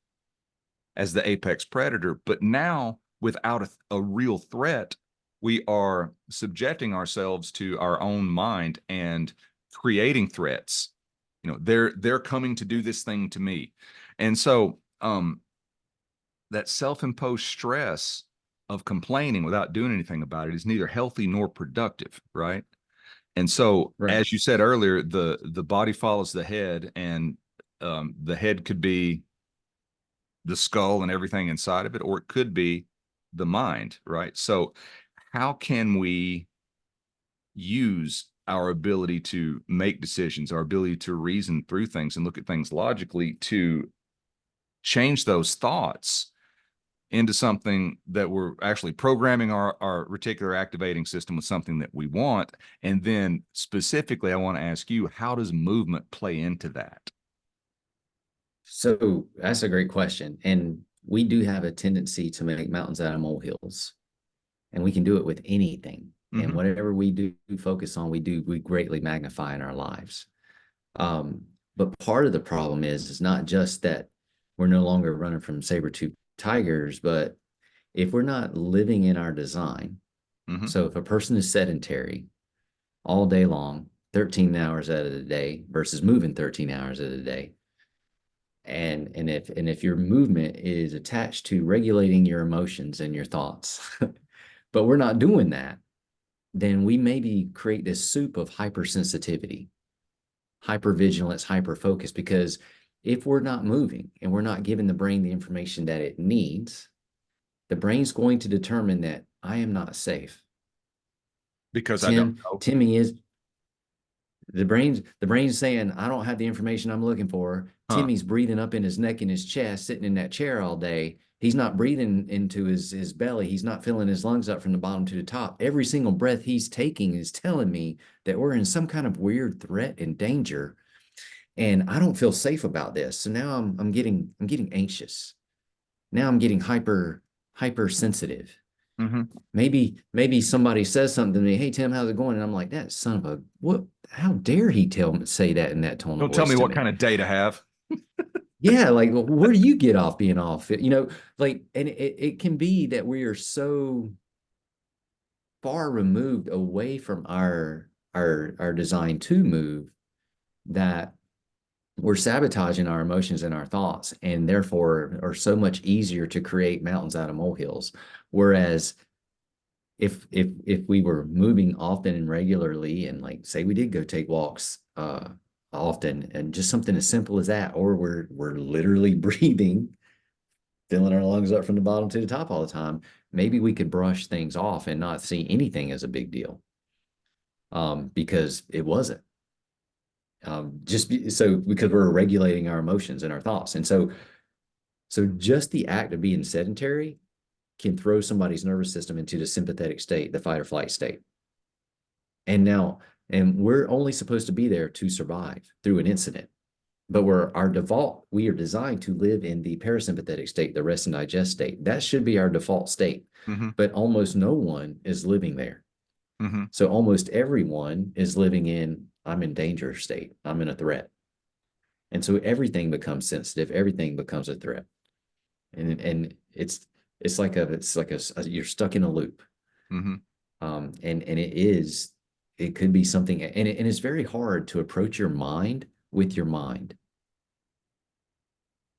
as the apex predator. But now, without a real threat, we are subjecting ourselves to our own mind and creating threats. They're coming to do this thing to me. And so that self-imposed stress of complaining without doing anything about it is neither healthy nor productive, right? And so, Right. as you said earlier, the body follows the head, and the head could be the skull and everything inside of it, or it could be the mind, right? So, how can we use our ability to make decisions, our ability to reason through things and look at things logically, to change those thoughts into something that we're actually programming our reticular activating system with something that we want? And then specifically, I want to ask you, how does movement play into that? So that's a great question. And we do have a tendency to make mountains out of molehills, and we can do it with anything. And Mm-hmm. whatever we do focus on, we greatly magnify in our lives. But part of the problem is not just that we're no longer running from saber-tooth tigers, but if we're not living in our design, Mm-hmm. so if a person is sedentary all day long, 13 hours out of the day versus moving 13 hours of the day, and if your movement is attached to regulating your emotions and your thoughts, but we're not doing that, then we maybe create this soup of hypersensitivity, hypervigilance, hyperfocus, because if we're not moving and we're not giving the brain the information that it needs, the brain's going to determine that I am not safe. Because I don't know. Timmy is the brain's saying, I don't have the information I'm looking for. Huh. Timmy's breathing up in his neck and his chest, sitting in that chair all day. He's not breathing into his belly. He's not filling his lungs up from the bottom to the top. Every single breath he's taking is telling me that we're in some kind of weird threat and danger. And I don't feel safe about this. So now I'm getting anxious. Now I'm getting hypersensitive. Mm-hmm. Maybe somebody says something to me, hey Tim, how's it going? And I'm like, that son of a what, how dare he say that in that tone of Don't tell voice me to what me? kind of day to have. Yeah, like where do you get off being off? Like, and it can be that we are so far removed away from our design to move that we're sabotaging our emotions and our thoughts, and therefore are so much easier to create mountains out of molehills. Whereas if we were moving often and regularly, and like say we did go take walks often, and just something as simple as that, or we're literally breathing, filling our lungs up from the bottom to the top all the time, maybe we could brush things off and not see anything as a big deal, because it wasn't. So because we're regulating our emotions and our thoughts. And so just the act of being sedentary can throw somebody's nervous system into the sympathetic state, the fight or flight state. And we're only supposed to be there to survive through an incident. But we are designed to live in the parasympathetic state, the rest and digest state. That should be our default state. Mm-hmm. But almost no one is living there. Mm-hmm. So almost everyone is living in, I'm in danger state. I'm in a threat. And so everything becomes sensitive. Everything becomes a threat. And it's like you're stuck in a loop. Mm-hmm. And it could be something, and it's very hard to approach your mind with your mind,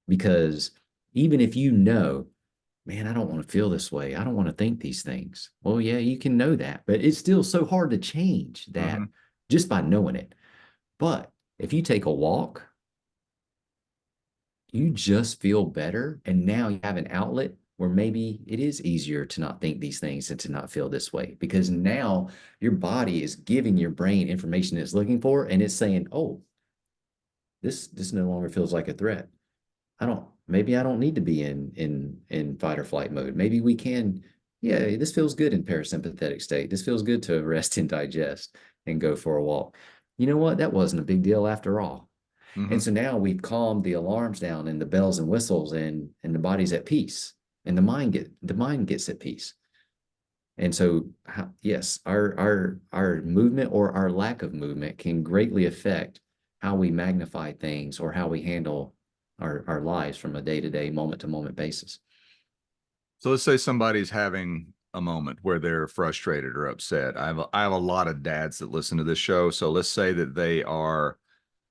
because even if you know, man, I don't want to feel this way, I don't want to think these things. Well, yeah, you can know that, but it's still so hard to change Mm-hmm. that just by knowing it. But if you take a walk, you just feel better. And now you have an outlet where maybe it is easier to not think these things and to not feel this way, because now your body is giving your brain information it's looking for, and it's saying, oh, this no longer feels like a threat. Maybe I don't need to be in fight or flight mode. Maybe we can, yeah, this feels good in parasympathetic state. This feels good to rest and digest and go for a walk. You know what? That wasn't a big deal after all. Mm-hmm. And so now we've calmed the alarms down and the bells and whistles, and the body's at peace, and the mind gets at peace. And so, yes, our movement or our lack of movement can greatly affect how we magnify things or how we handle our lives from a day-to-day, moment-to-moment basis. So let's say somebody's having a moment where they're frustrated or upset. I have a lot of dads that listen to this show. So let's say that they are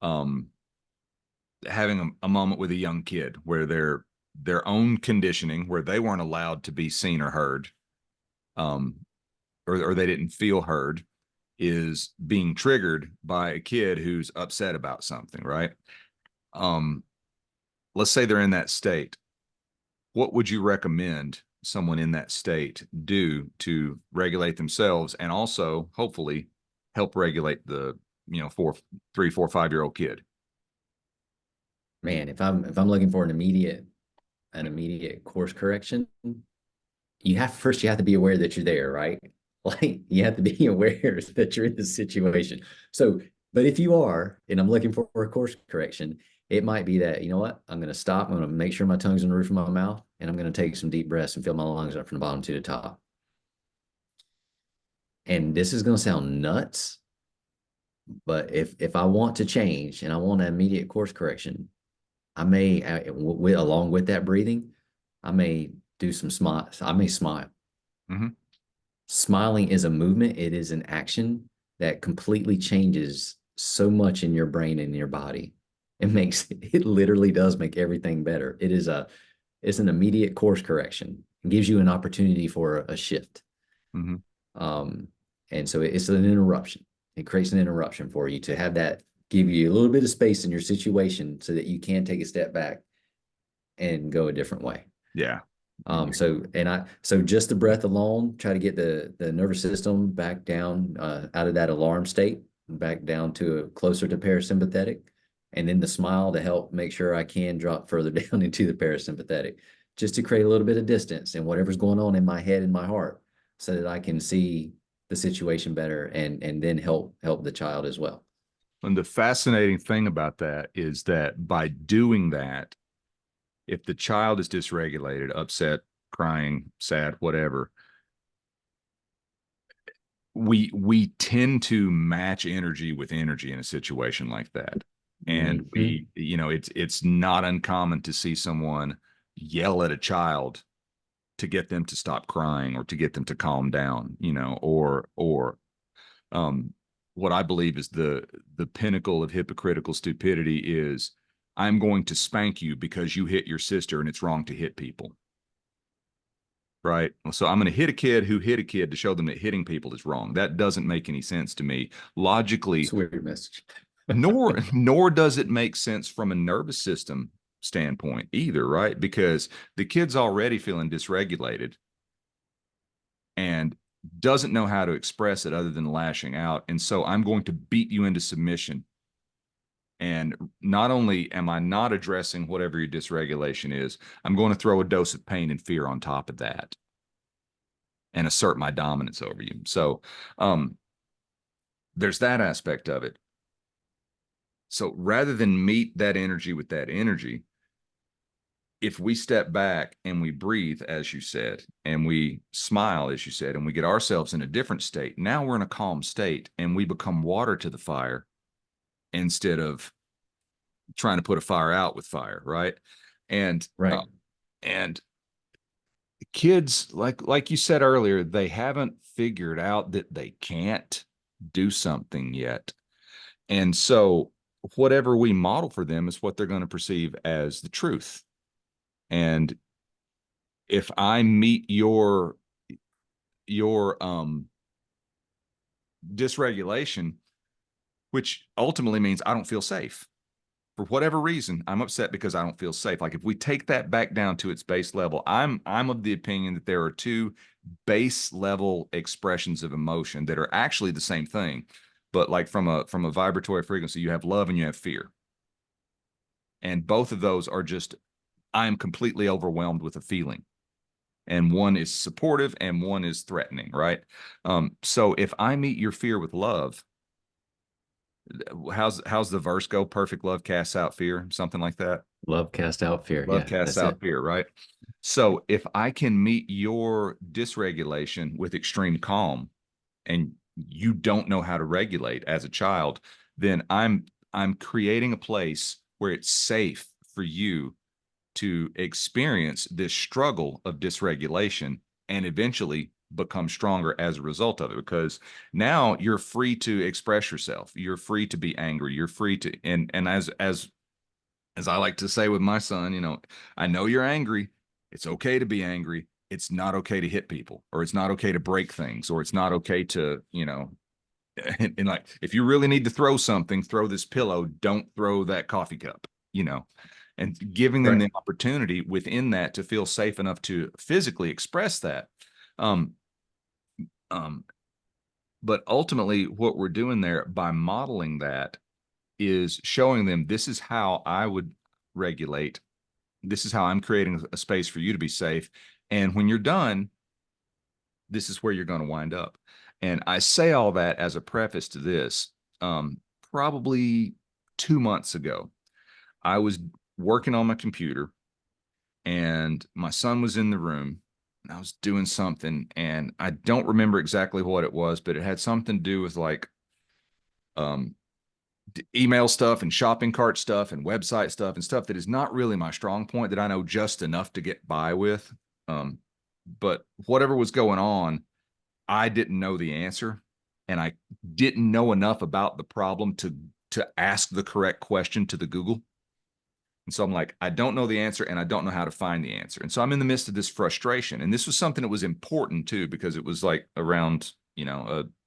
um, having a moment with a young kid where their own conditioning, where they weren't allowed to be seen or heard, um, or they didn't feel heard, is being triggered by a kid who's upset about something, right? Um, let's say they're in that state. What would you recommend someone in that state do to regulate themselves and also hopefully help regulate the 3, 4, 5-year-old kid? Man, if I'm looking for an immediate course correction, you have to be aware that you're there, right? Like you have to be aware that you're in this situation. So, but if you are, and I'm looking for a course correction, it might be that, you know what, I'm going to stop. I'm going to make sure my tongue's in the roof of my mouth, and I'm going to take some deep breaths and fill my lungs up from the bottom to the top. And this is going to sound nuts, but if I want to change and I want an immediate course correction, I may, along with that breathing, I may do some smile. I may smile. Mm-hmm. Smiling is a movement. It is an action that completely changes so much in your brain and your body. It literally does make everything better. It's an immediate course correction. It gives you an opportunity for a shift. Mm-hmm. Um, and so it's an interruption. It creates an interruption for you to have that, give you a little bit of space in your situation so that you can take a step back and go a different way. Yeah. So just the breath alone, try to get the nervous system back down out of that alarm state, back down to closer to parasympathetic, and then the smile to help make sure I can drop further down into the parasympathetic, just to create a little bit of distance and whatever's going on in my head and my heart, so that I can see the situation better and then help the child as well. And the fascinating thing about that is that by doing that, if the child is dysregulated, upset, crying, sad, whatever, we tend to match energy with energy in a situation like that. And Mhm. it's not uncommon to see someone yell at a child to get them to stop crying or to get them to calm down, or um what I believe is the pinnacle of hypocritical stupidity is, I'm going to spank you because you hit your sister and it's wrong to hit people. Right. So I'm going to hit a kid who hit a kid to show them that hitting people is wrong. That doesn't make any sense to me logically, It's a weird message. nor does it make sense from a nervous system standpoint either, right? Because the kid's already feeling dysregulated and doesn't know how to express it other than lashing out. And so I'm going to beat you into submission. And not only am I not addressing whatever your dysregulation is, I'm going to throw a dose of pain and fear on top of that and assert my dominance over you. So there's that aspect of it. So rather than meet that energy with that energy, if we step back and we breathe, as you said, and we smile, as you said, and we get ourselves in a different state, now we're in a calm state and we become water to the fire instead of trying to put a fire out with fire, right? And Right. and kids, like you said earlier, they haven't figured out that they can't do something yet. And so whatever we model for them is what they're going to perceive as the truth. And if I meet your dysregulation, which ultimately means I don't feel safe. For whatever reason, I'm upset because I don't feel safe. Like if we take that back down to its base level, I'm of the opinion that there are two base level expressions of emotion that are actually the same thing. But like from a vibratory frequency, you have love and you have fear. And both of those are just, I am completely overwhelmed with a feeling. And one is supportive and one is threatening, right? So if I meet your fear with love, how's the verse go? Perfect love casts out fear, something like that. Love cast out fear. Love Yeah, casts that's it. out fear, right? So if I can meet your dysregulation with extreme calm and you don't know how to regulate as a child, then I'm creating a place where it's safe for you to experience this struggle of dysregulation and eventually become stronger as a result of it, because now you're free to express yourself, you're free to be angry, you're free to, and as I like to say with my son, I know you're angry. It's okay to be angry. It's not okay to hit people, or it's not okay to break things, or it's not okay to, and like, if you really need to throw something, throw this pillow, don't throw that coffee cup, and giving them Right. the opportunity within that to feel safe enough to physically express that. Um, um, but ultimately, what we're doing there by modeling that is showing them, this is how I would regulate. This is how I'm creating a space for you to be safe. And when you're done, this is where you're going to wind up. And I say all that as a preface to this. Probably 2 months ago, I was working on my computer and my son was in the room and I was doing something, and I don't remember exactly what it was, but it had something to do with like um, email stuff and shopping cart stuff and website stuff and stuff that is not really my strong point, that I know just enough to get by with. Um, but whatever was going on, I didn't know the answer, and I didn't know enough about the problem to ask the correct question to the Google. And so I'm like, I don't know the answer and I don't know how to find the answer. And so I'm in the midst of this frustration. And this was something that was important too, because it was like around,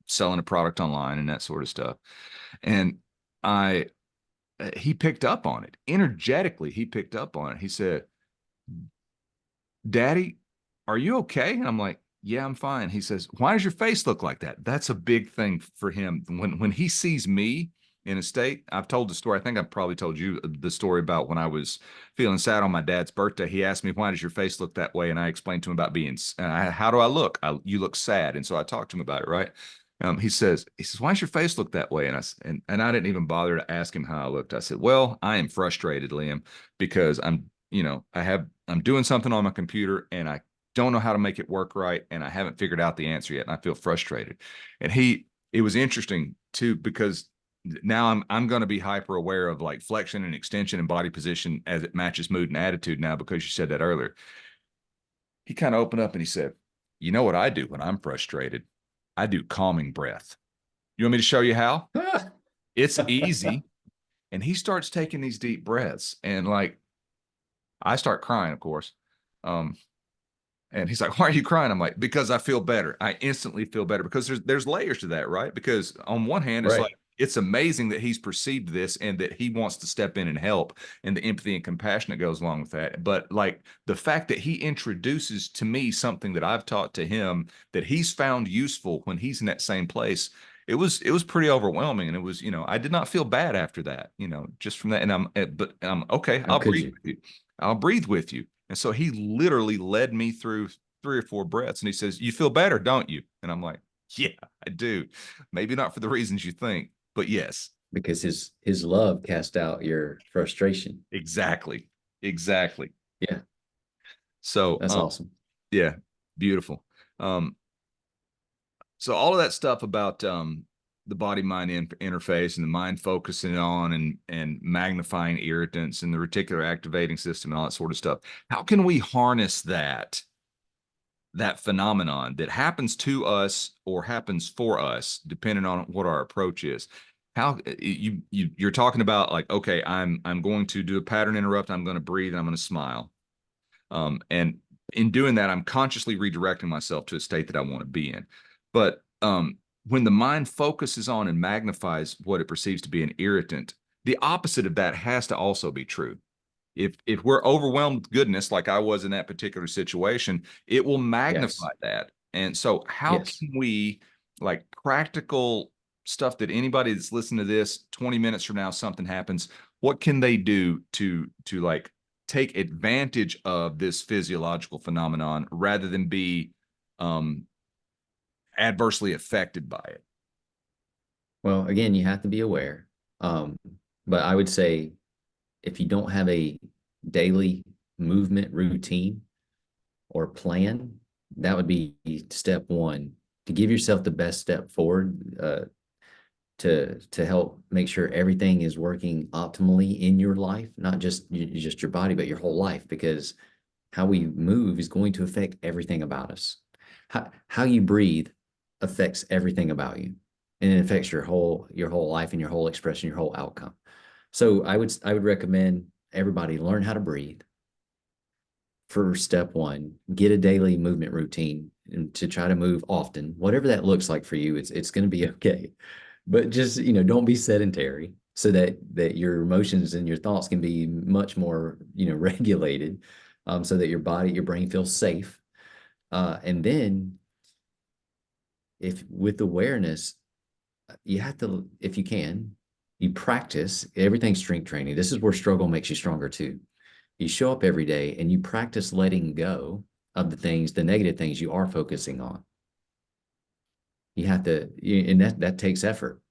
selling a product online and that sort of stuff. And I he picked up on it energetically. He picked up on it. He said, Daddy, are you okay? And I'm like, yeah, I'm fine. He says, why does your face look like that? That's a big thing for him. When he sees me in a state, I've told the story. I think I've probably told you the story about when I was feeling sad on my dad's birthday. He asked me, why does your face look that way? And I explained to him about how do I look? You look sad. And so I talked to him about it, right? He says, why does your face look that way? And I didn't even bother to ask him how I looked. I said, well, I am frustrated, Liam, because I'm doing something on my computer and I don't know how to make it work right. And I haven't figured out the answer yet. And I feel frustrated. And it was interesting too, because now I'm going to be hyper aware of like flexion and extension and body position as it matches mood and attitude now, because you said that earlier. He kind of opened up and he said, you know what I do when I'm frustrated? I do calming breath. You want me to show you how? It's easy. And he starts taking these deep breaths, and like I start crying, of course. And he's like, why are you crying? I'm like, because I feel better. I instantly feel better, because there's layers to that, right? Because on one hand, it's Right. like, it's amazing that he's perceived this and that he wants to step in and help, and the empathy and compassion that goes along with that. But like the fact that he introduces to me something that I've taught to him that he's found useful when he's in that same place, it was pretty overwhelming. And it was, I did not feel bad after that, just from that. And I'm okay. How I'll could breathe you? with you. I'll breathe with you. And so he literally led me through 3 or 4 breaths, and he says, you feel better, don't you? And I'm like, yeah, I do. Maybe not for the reasons you think, but yes, Because his love cast out your frustration. exactly. Exactly. Yeah, So, that's awesome. yeah, beautiful. Um, so all of that stuff about the body mind interface and the mind focusing on and magnifying irritants and the reticular activating system and all that sort of stuff. How can we harness that phenomenon that happens to us or happens for us, depending on what our approach is? How you're talking about, like, okay, I'm going to do a pattern interrupt, I'm going to breathe, and I'm going to smile. And in doing that, I'm consciously redirecting myself to a state that I want to be in. But when the mind focuses on and magnifies what it perceives to be an irritant, the opposite of that has to also be true. If we're overwhelmed with goodness, like I was in that particular situation, it will magnify Yes. that. And so how Yes. can we, like, practical stuff that anybody that's listening to this 20 minutes from now, something happens, what can they do to like take advantage of this physiological phenomenon rather than be um adversely affected by it? Well, again, you have to be aware. Um, but I would say if you don't have a daily movement routine or plan, that would be step one, to give yourself the best step forward, to help make sure everything is working optimally in your life, not just your body, but your whole life, because how we move is going to affect everything about us. How you breathe affects everything about you, and it affects your whole life and your whole expression, your whole outcome. So I would recommend everybody learn how to breathe for step one. Get a daily movement routine and to try to move often, whatever that looks like for you. It's going to be okay, but just don't be sedentary, so that your emotions and your thoughts can be much more regulated, so that your brain feels safe. And then, if with awareness, you have to, if you can, you practice everything. Strength training, this is where struggle makes you stronger too. You show up every day and you practice letting go of the negative things you are focusing on. You have to, and that takes effort.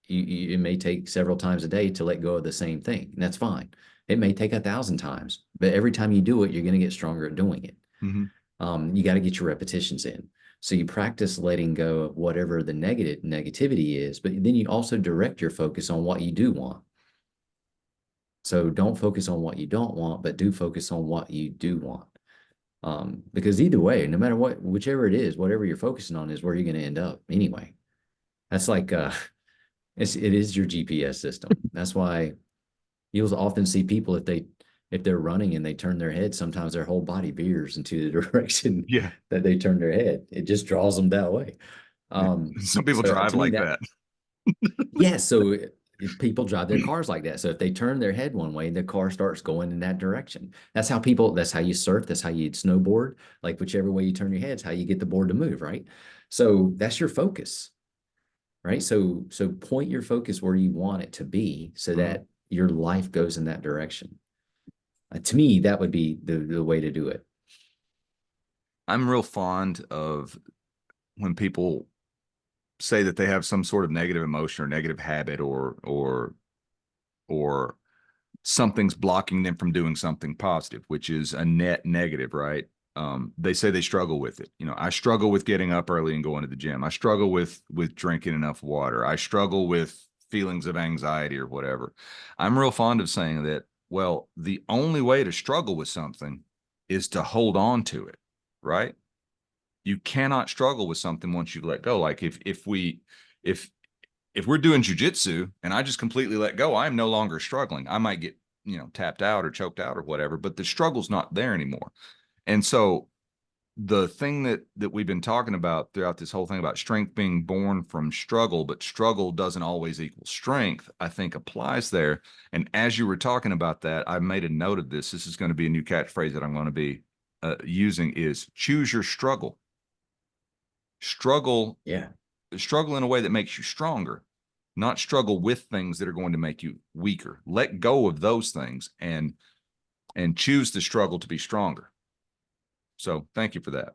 It may take several times a day to let go of the same thing, and that's fine. It may take 1,000 times, but every time you do it, you're going to get stronger at doing it. Mm-hmm. You got to get your repetitions in. So you practice letting go of whatever the negativity is, but then you also direct your focus on what you do want. So don't focus on what you don't want, but do focus on what you do want. Because either way, no matter what, whichever it is, whatever you're focusing on is where you're going to end up anyway. That's like, it is your GPS system. That's why you'll often see people, if they're running and they turn their head, sometimes their whole body veers into the direction Yeah. that they turn their head. It just draws them that way. Some people So drive to me, like that, that. yeah. So People drive their cars like that. So if they turn their head one way, the car starts going in that direction. That's how you surf, that's how you snowboard. Like whichever way you turn your head is how you get the board to move, right? So that's your focus, right? So point your focus where you want it to be so Mhm. that your life goes in that direction. To me, that would be the way to do it. I'm real fond of when people say that they have some sort of negative emotion or negative habit or something's blocking them from doing something positive, which is a net negative, right? They say they struggle with it. You know, I struggle with getting up early and going to the gym. I struggle with drinking enough water. I struggle with feelings of anxiety or whatever. I'm real fond of saying that, well, the only way to struggle with something is to hold on to it, right? You cannot struggle with something once you let go. Like if if we're doing jujitsu and I just completely let go, I'm no longer struggling. I might get, tapped out or choked out or whatever, but the struggle's not there anymore. And so the thing that we've been talking about throughout this whole thing about strength being born from struggle, but struggle doesn't always equal strength, I think applies there. And as you were talking about that, I made a note of this. This is going to be a new catchphrase that I'm going to be using is choose your struggle. Struggle Yeah. struggle in a way that makes you stronger, not struggle with things that are going to make you weaker. Let go of those things and choose the struggle to be stronger. So thank you for that.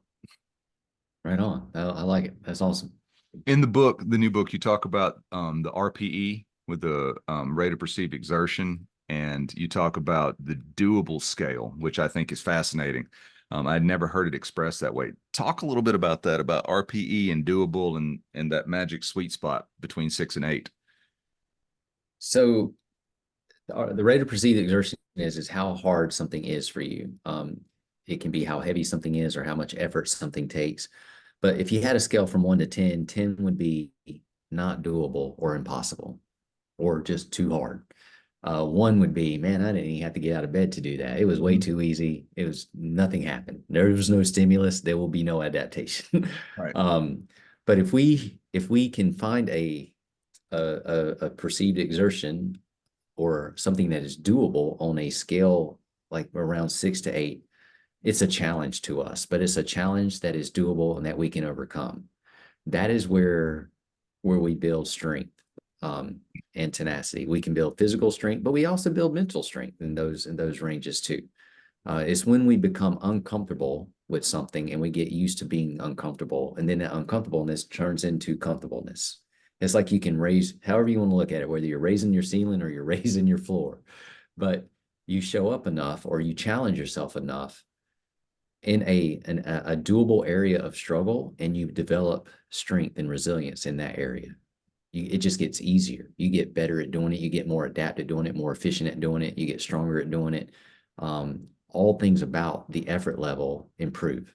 Right on. I like it. That's awesome. In the book, the new book, you talk about the RPE with the rate of perceived exertion, and you talk about the doable scale, which I think is fascinating. I'd never heard it expressed that way. Talk a little bit about that, about RPE and doable and that magic sweet spot between 6 and 8. So the rate of perceived exertion is how hard something is for you. It can be how heavy something is or how much effort something takes. But if you had a scale from 1 to 10, 10 would be not doable or impossible or just too hard. One would be, man, I didn't even have to get out of bed to do that. It was way too easy. It was nothing happened. There was no stimulus. There will be no adaptation. Right. But if we can find a perceived exertion or something that is doable on a scale like around 6 to 8, it's a challenge to us, but it's a challenge that is doable and that we can overcome. That is where we build strength and tenacity. We can build physical strength, but we also build mental strength in those ranges too. It's when we become uncomfortable with something and we get used to being uncomfortable, and then that uncomfortableness turns into comfortableness. It's like you can raise however you want to look at it, whether you're raising your ceiling or you're raising your floor, but you show up enough or you challenge yourself enough in a doable area of struggle, and you develop strength and resilience in that area. It just gets easier. You get better at doing it. You get more adept at doing it, more efficient at doing it. You get stronger at doing it. All things about the effort level improve.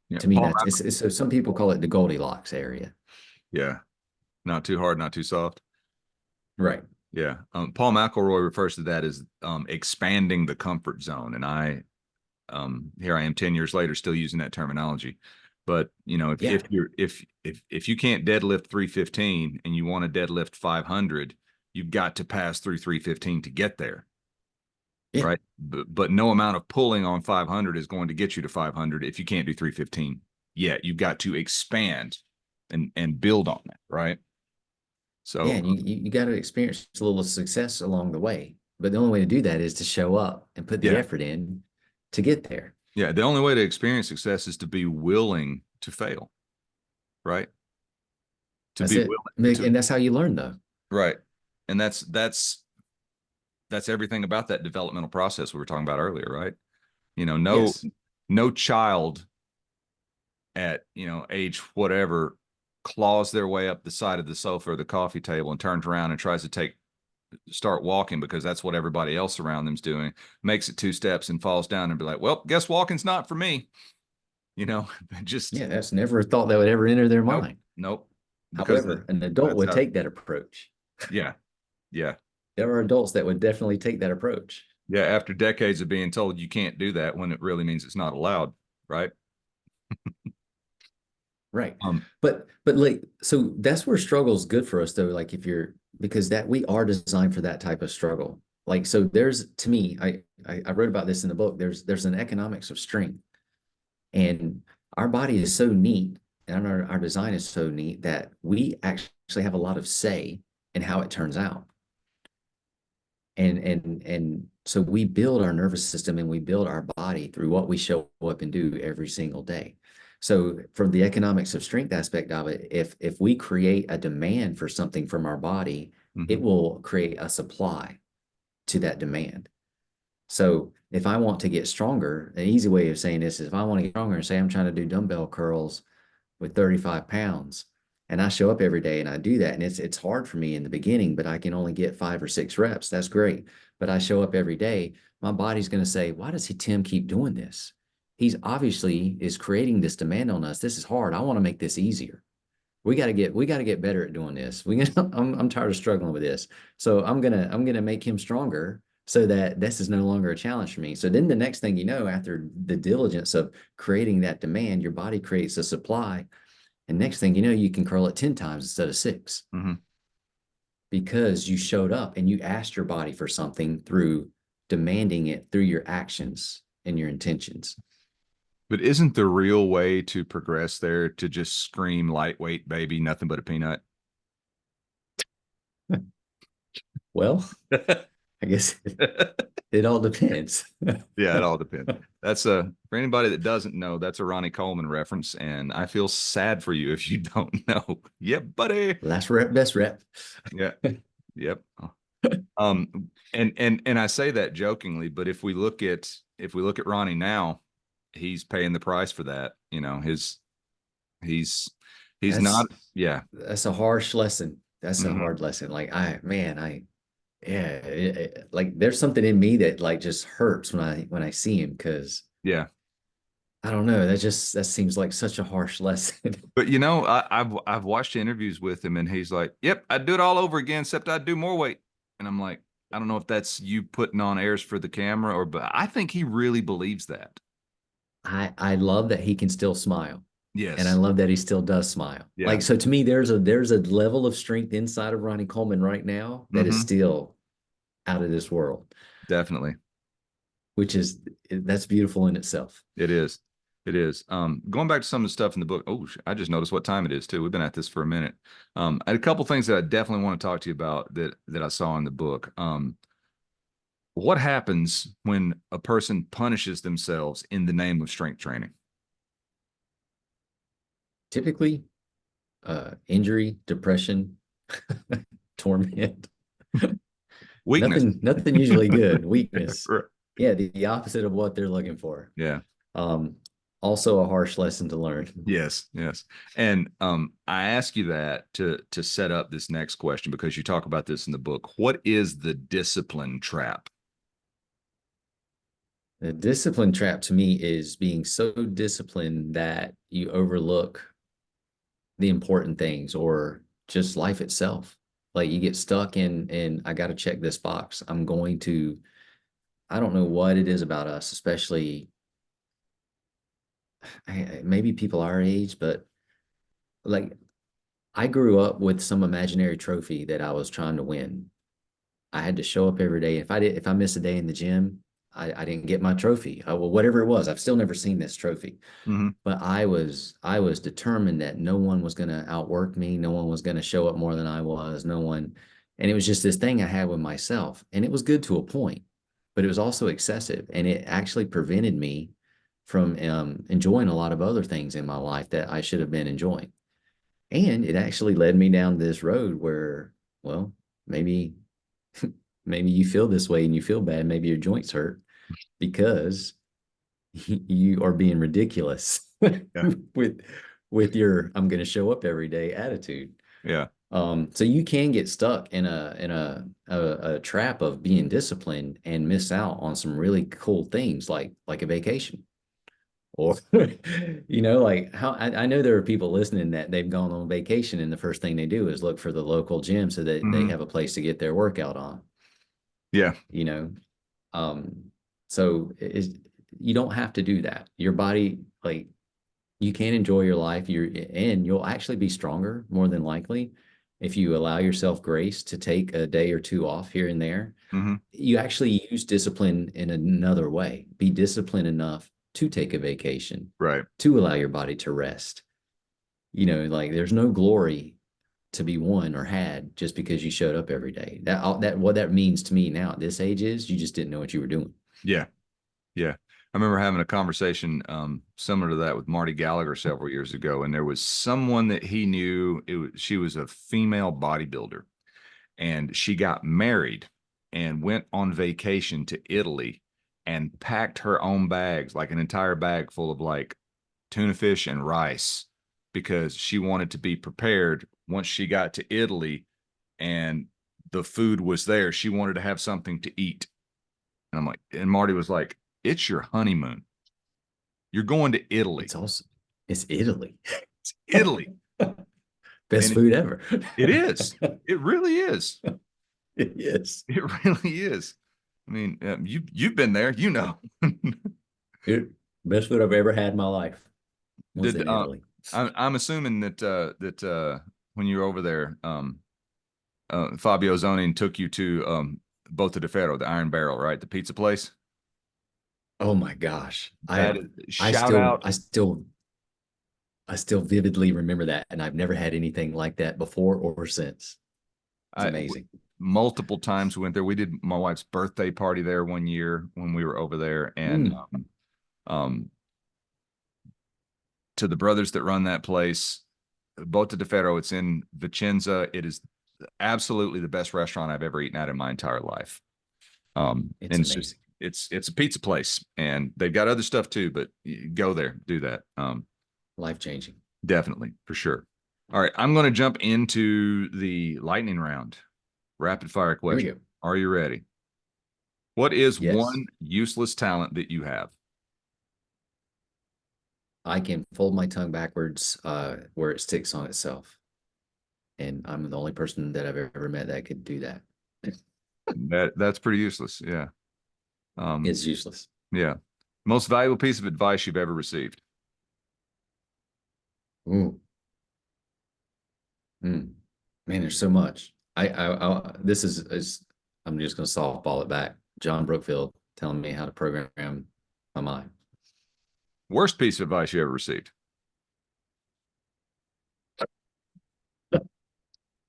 Yeah. To me, so some people call it the Goldilocks area. Yeah. Not too hard, not too soft. Right. Yeah. Paul McElroy refers to that as expanding the comfort zone. And here I am 10 years later, still using that terminology. But Yeah. if you can't deadlift 315 and you want to deadlift 500, you've got to pass through 315 to get there. Yeah. Right. But no amount of pulling on 500 is going to get you to 500 if you can't do 315 yet. You've got to expand and build on that. Right. Yeah. So And you got to experience a little success along the way. But the only way to do that is to show up and put the yeah. effort in to get there. Yeah. The only way to experience success is to be willing to fail. Right. To That's be it. willing to, And that's how you learn, though. right. And that's everything about that developmental process we were talking about earlier, right? No Yes. no child at age whatever claws their way up the side of the sofa or the coffee table and turns around and tries to start walking because that's what everybody else around them's doing, makes it 2 steps and falls down and be like, well, guess walking's not for me. Just Yeah, that's never a thought that would ever enter their nope, mind. nope. Because However, an adult that's would how, take that approach. yeah, yeah. There are adults that would definitely take that approach. Yeah, after decades of being told you can't do that when it really means it's not allowed, right? Right. Um, But like, so that's where struggle is good for us though. Like if you're because that we are designed for that type of struggle. Like, so there's, to me, I wrote about this in the book. There's an economics of strength, and our body is so neat, and our design is so neat that we actually have a lot of say in how it turns out. And so we build our nervous system and we build our body through what we show up and do every single day. So from the economics of strength aspect of it, if we create a demand for something from our body, it will create a supply to that demand. So if I want to get stronger, an easy way of saying this is if I want to get stronger and say I'm trying to do dumbbell curls with 35 pounds, and I show up every day and I do that, and it's hard for me in the beginning, but I can only get 5 or 6 reps. That's great. But I show up every day, my body's going to say, why does Tim keep doing this? He's obviously is creating this demand on us. This is hard. I want to make this easier. We got to get better at doing this. I'm tired of struggling with this. So I'm gonna make him stronger so that this is no longer a challenge for me. So then the next thing you know, after the diligence of creating that demand, your body creates a supply. And next thing you know, you can curl it 10 times instead of 6 because you showed up and you asked your body for something through demanding it through your actions and your intentions. But isn't the real way to progress there to just scream lightweight, baby, nothing but a peanut? Well, I guess it all depends. Yeah, it all depends. That's for anybody that doesn't know, that's a Ronnie Coleman reference, and I feel sad for you if you don't know. Yep, buddy. Last rep, best rep. Yeah. Yep. And I say that jokingly, but if we look at Ronnie now, he's paying the price for that. You know, he's That's, not, yeah. That's a harsh lesson. That's a hard lesson. Like like there's something in me that like just hurts when I see him because Yeah. I don't know. That seems like such a harsh lesson. But you know, I've watched interviews with him, and he's like, "Yep, I'd do it all over again, except I'd do more weight." And I'm like, I don't know if that's you putting on airs for the camera, but I think he really believes that. I love that he can still smile. Yes. And I love that he still does smile. Yeah. Like, so to me, there's a level of strength inside of Ronnie Coleman right now that is still out of this world. Definitely. That's beautiful in itself. It is. It is. Going back to some of the stuff in the book. Oh, I just noticed what time it is too. We've been at this for a minute. I had a couple things that I definitely want to talk to you about that I saw in the book. What happens when a person punishes themselves in the name of strength training? Typically, injury, depression, torment. Weakness. Nothing usually good. Weakness. Right. Yeah, the opposite of what they're looking for. Yeah. Also a harsh lesson to learn. Yes, yes. And I ask you that to set up this next question because you talk about this in the book. What is the discipline trap? The discipline trap to me is being so disciplined that you overlook the important things or just life itself. Like you get stuck in I got to check this box. I don't know what it is about us, especially maybe people our age, but like I grew up with some imaginary trophy that I was trying to win. I had to show up every day. If I miss a day in the gym, I didn't get my trophy. Well, whatever it was, I've still never seen this trophy. But I was determined that no one was going to outwork me. No one was going to show up more than I was. No one. And it was just this thing I had with myself. And it was good to a point, but it was also excessive. And it actually prevented me from enjoying a lot of other things in my life that I should have been enjoying. And it actually led me down this road where, well, maybe you feel this way and you feel bad. Maybe your joints hurt because you are being ridiculous with your I'm going to show up every day attitude. Yeah. So you can get stuck in a trap of being disciplined and miss out on some really cool things like a vacation. Or, like how I know there are people listening that they've gone on vacation and the first thing they do is look for the local gym so that they have a place to get their workout on. Yeah. So you don't have to do that. Your body, like you can enjoy your life. You'll actually be stronger more than likely if you allow yourself grace to take a day or two off here and there, Hmm. you actually use discipline in another way. Be disciplined enough to take a vacation, Right. to allow your body to rest. Like there's no glory to be won or had just because you showed up every day. That what that means to me now at this age is you just didn't know what you were doing. Yeah. Yeah. I remember having a conversation similar to that with Marty Gallagher several years ago, and there was someone that he knew. She was a female bodybuilder, and she got married and went on vacation to Italy and packed her own bags, like an entire bag full of like tuna fish and rice, because she wanted to be prepared once she got to Italy and the food was there. She wanted to have something to eat. And I'm like, and Marty was like, it's your honeymoon. You're going to Italy. It's also it's Italy. It's Italy. Best And food ever. it is. It really is. It is. It really is. I mean, you've been there, you know. It, best food I've ever had in my life was Did in Italy. I'm assuming that when you were over there, Fabio Zonin took you to Botta di Ferro, the Iron Barrel, right? The pizza place. Oh my gosh. That I is, I shout still out. I still I still vividly remember that, and I've never had anything like that before or since. It's I amazing. multiple times we went there. We did my wife's birthday party there one year when we were over there, and Mm, um, to the brothers that run that place, Botta di Ferro. It's in Vicenza. It is absolutely the best restaurant I've ever eaten at in my entire life. it's And it's just amazing. it's a pizza place, and they've got other stuff too. But go there, do that. Life changing. Definitely for sure. All right, I'm going to jump into the lightning round, rapid fire Here we question. go. Are you ready? What is Yes. one useless talent that you have? I can fold my tongue backwards where it sticks on itself. And I'm the only person that I've ever met that could do that. That's pretty useless. Yeah. It's useless. Yeah. Most valuable piece of advice you've ever received. Ooh. Mm. Man, there's so much. This is I'm just gonna softball it back. John Brookfield telling me how to program my mind. Worst piece of advice you ever received.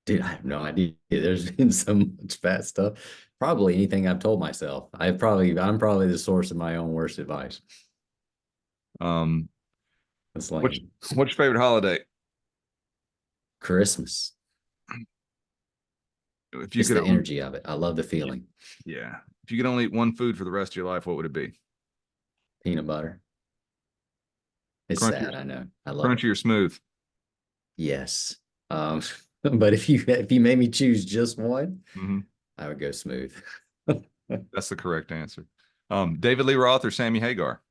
Dude, I have no idea. There's been so much bad stuff. Probably anything I've told myself. I'm probably the source of my own worst advice. Um, That's what's lame. what's your favorite holiday? Christmas. If you It's could the only, energy of it. I love the feeling. yeah, if you could only eat one food for the rest of your life, what would it be? Peanut butter. It's Crunchy, sad, I know. I love it. crunchy or smooth? Yes. But if you made me choose just one, Mm-hmm. I would go smooth. That's the correct answer. David Lee Roth or Sammy Hagar?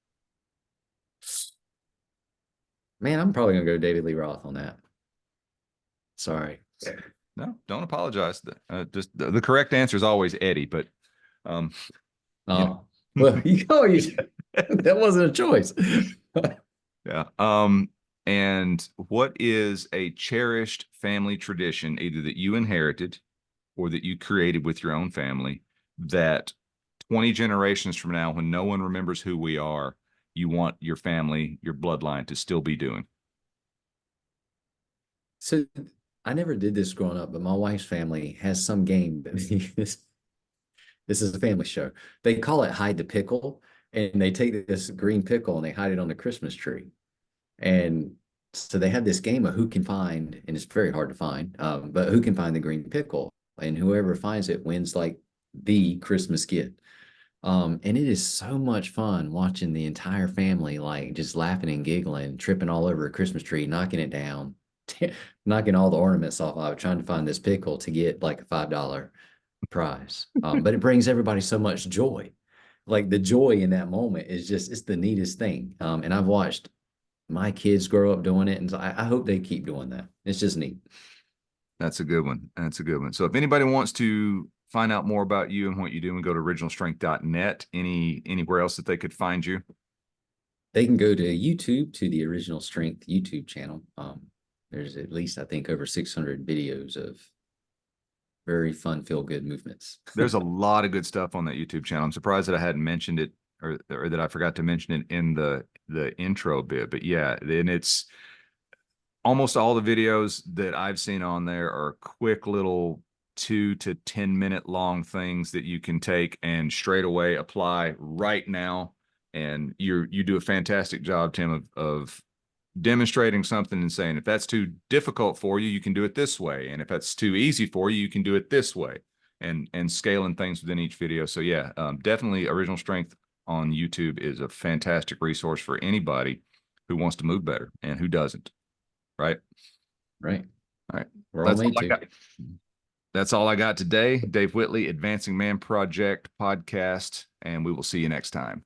Man, I'm probably gonna go David Lee Roth on that. Sorry. No, don't apologize. Just the correct answer is always Eddie, but um, you Oh, know, well, that wasn't a choice. yeah. And what is a cherished family tradition, either that you inherited or that you created with your own family, that 20 generations from now, when no one remembers who we are, you want your family, your bloodline to still be doing? So I never did this growing up, but my wife's family has some game. This is a family show. They call it hide the pickle, and they take this green pickle and they hide it on the Christmas tree. And so they have this game of who can find, and it's very hard to find, but who can find the green pickle, and whoever finds it wins like the Christmas gift. And it is so much fun watching the entire family like just laughing and giggling, tripping all over a Christmas tree, knocking it down, knocking all the ornaments off of it, trying to find this pickle to get like a $5 prize. But it brings everybody so much joy. Like the joy in that moment is just it's the neatest thing. And I've watched my kids grow up doing it, and so I hope they keep doing that. It's just neat. That's a good one. That's a good one. So if anybody wants to find out more about you and what you do and go to originalstrength.net, anywhere else that they could find you? They can go to YouTube to the Original Strength YouTube channel. There's at least, I think, over 600 videos of very fun, feel good movements. There's a lot of good stuff on that YouTube channel. I'm surprised that I hadn't mentioned it, or that I forgot to mention it in the intro bit. But yeah, and it's almost all the videos that I've seen on there are quick little 2 to 10 minute long things that you can take and straight away apply right now. And you do a fantastic job, Tim, of demonstrating something and saying, if that's too difficult for you, you can do it this way. And if that's too easy for you, you can do it this way, and scaling things within each video. So yeah, definitely Original Strength on YouTube is a fantastic resource for anybody who wants to move better and who doesn't. Right. Right. All right. We're all That's made all I to. got. That's all I got today. Dave Whitley, Advancing Man Project podcast, and we will see you next time.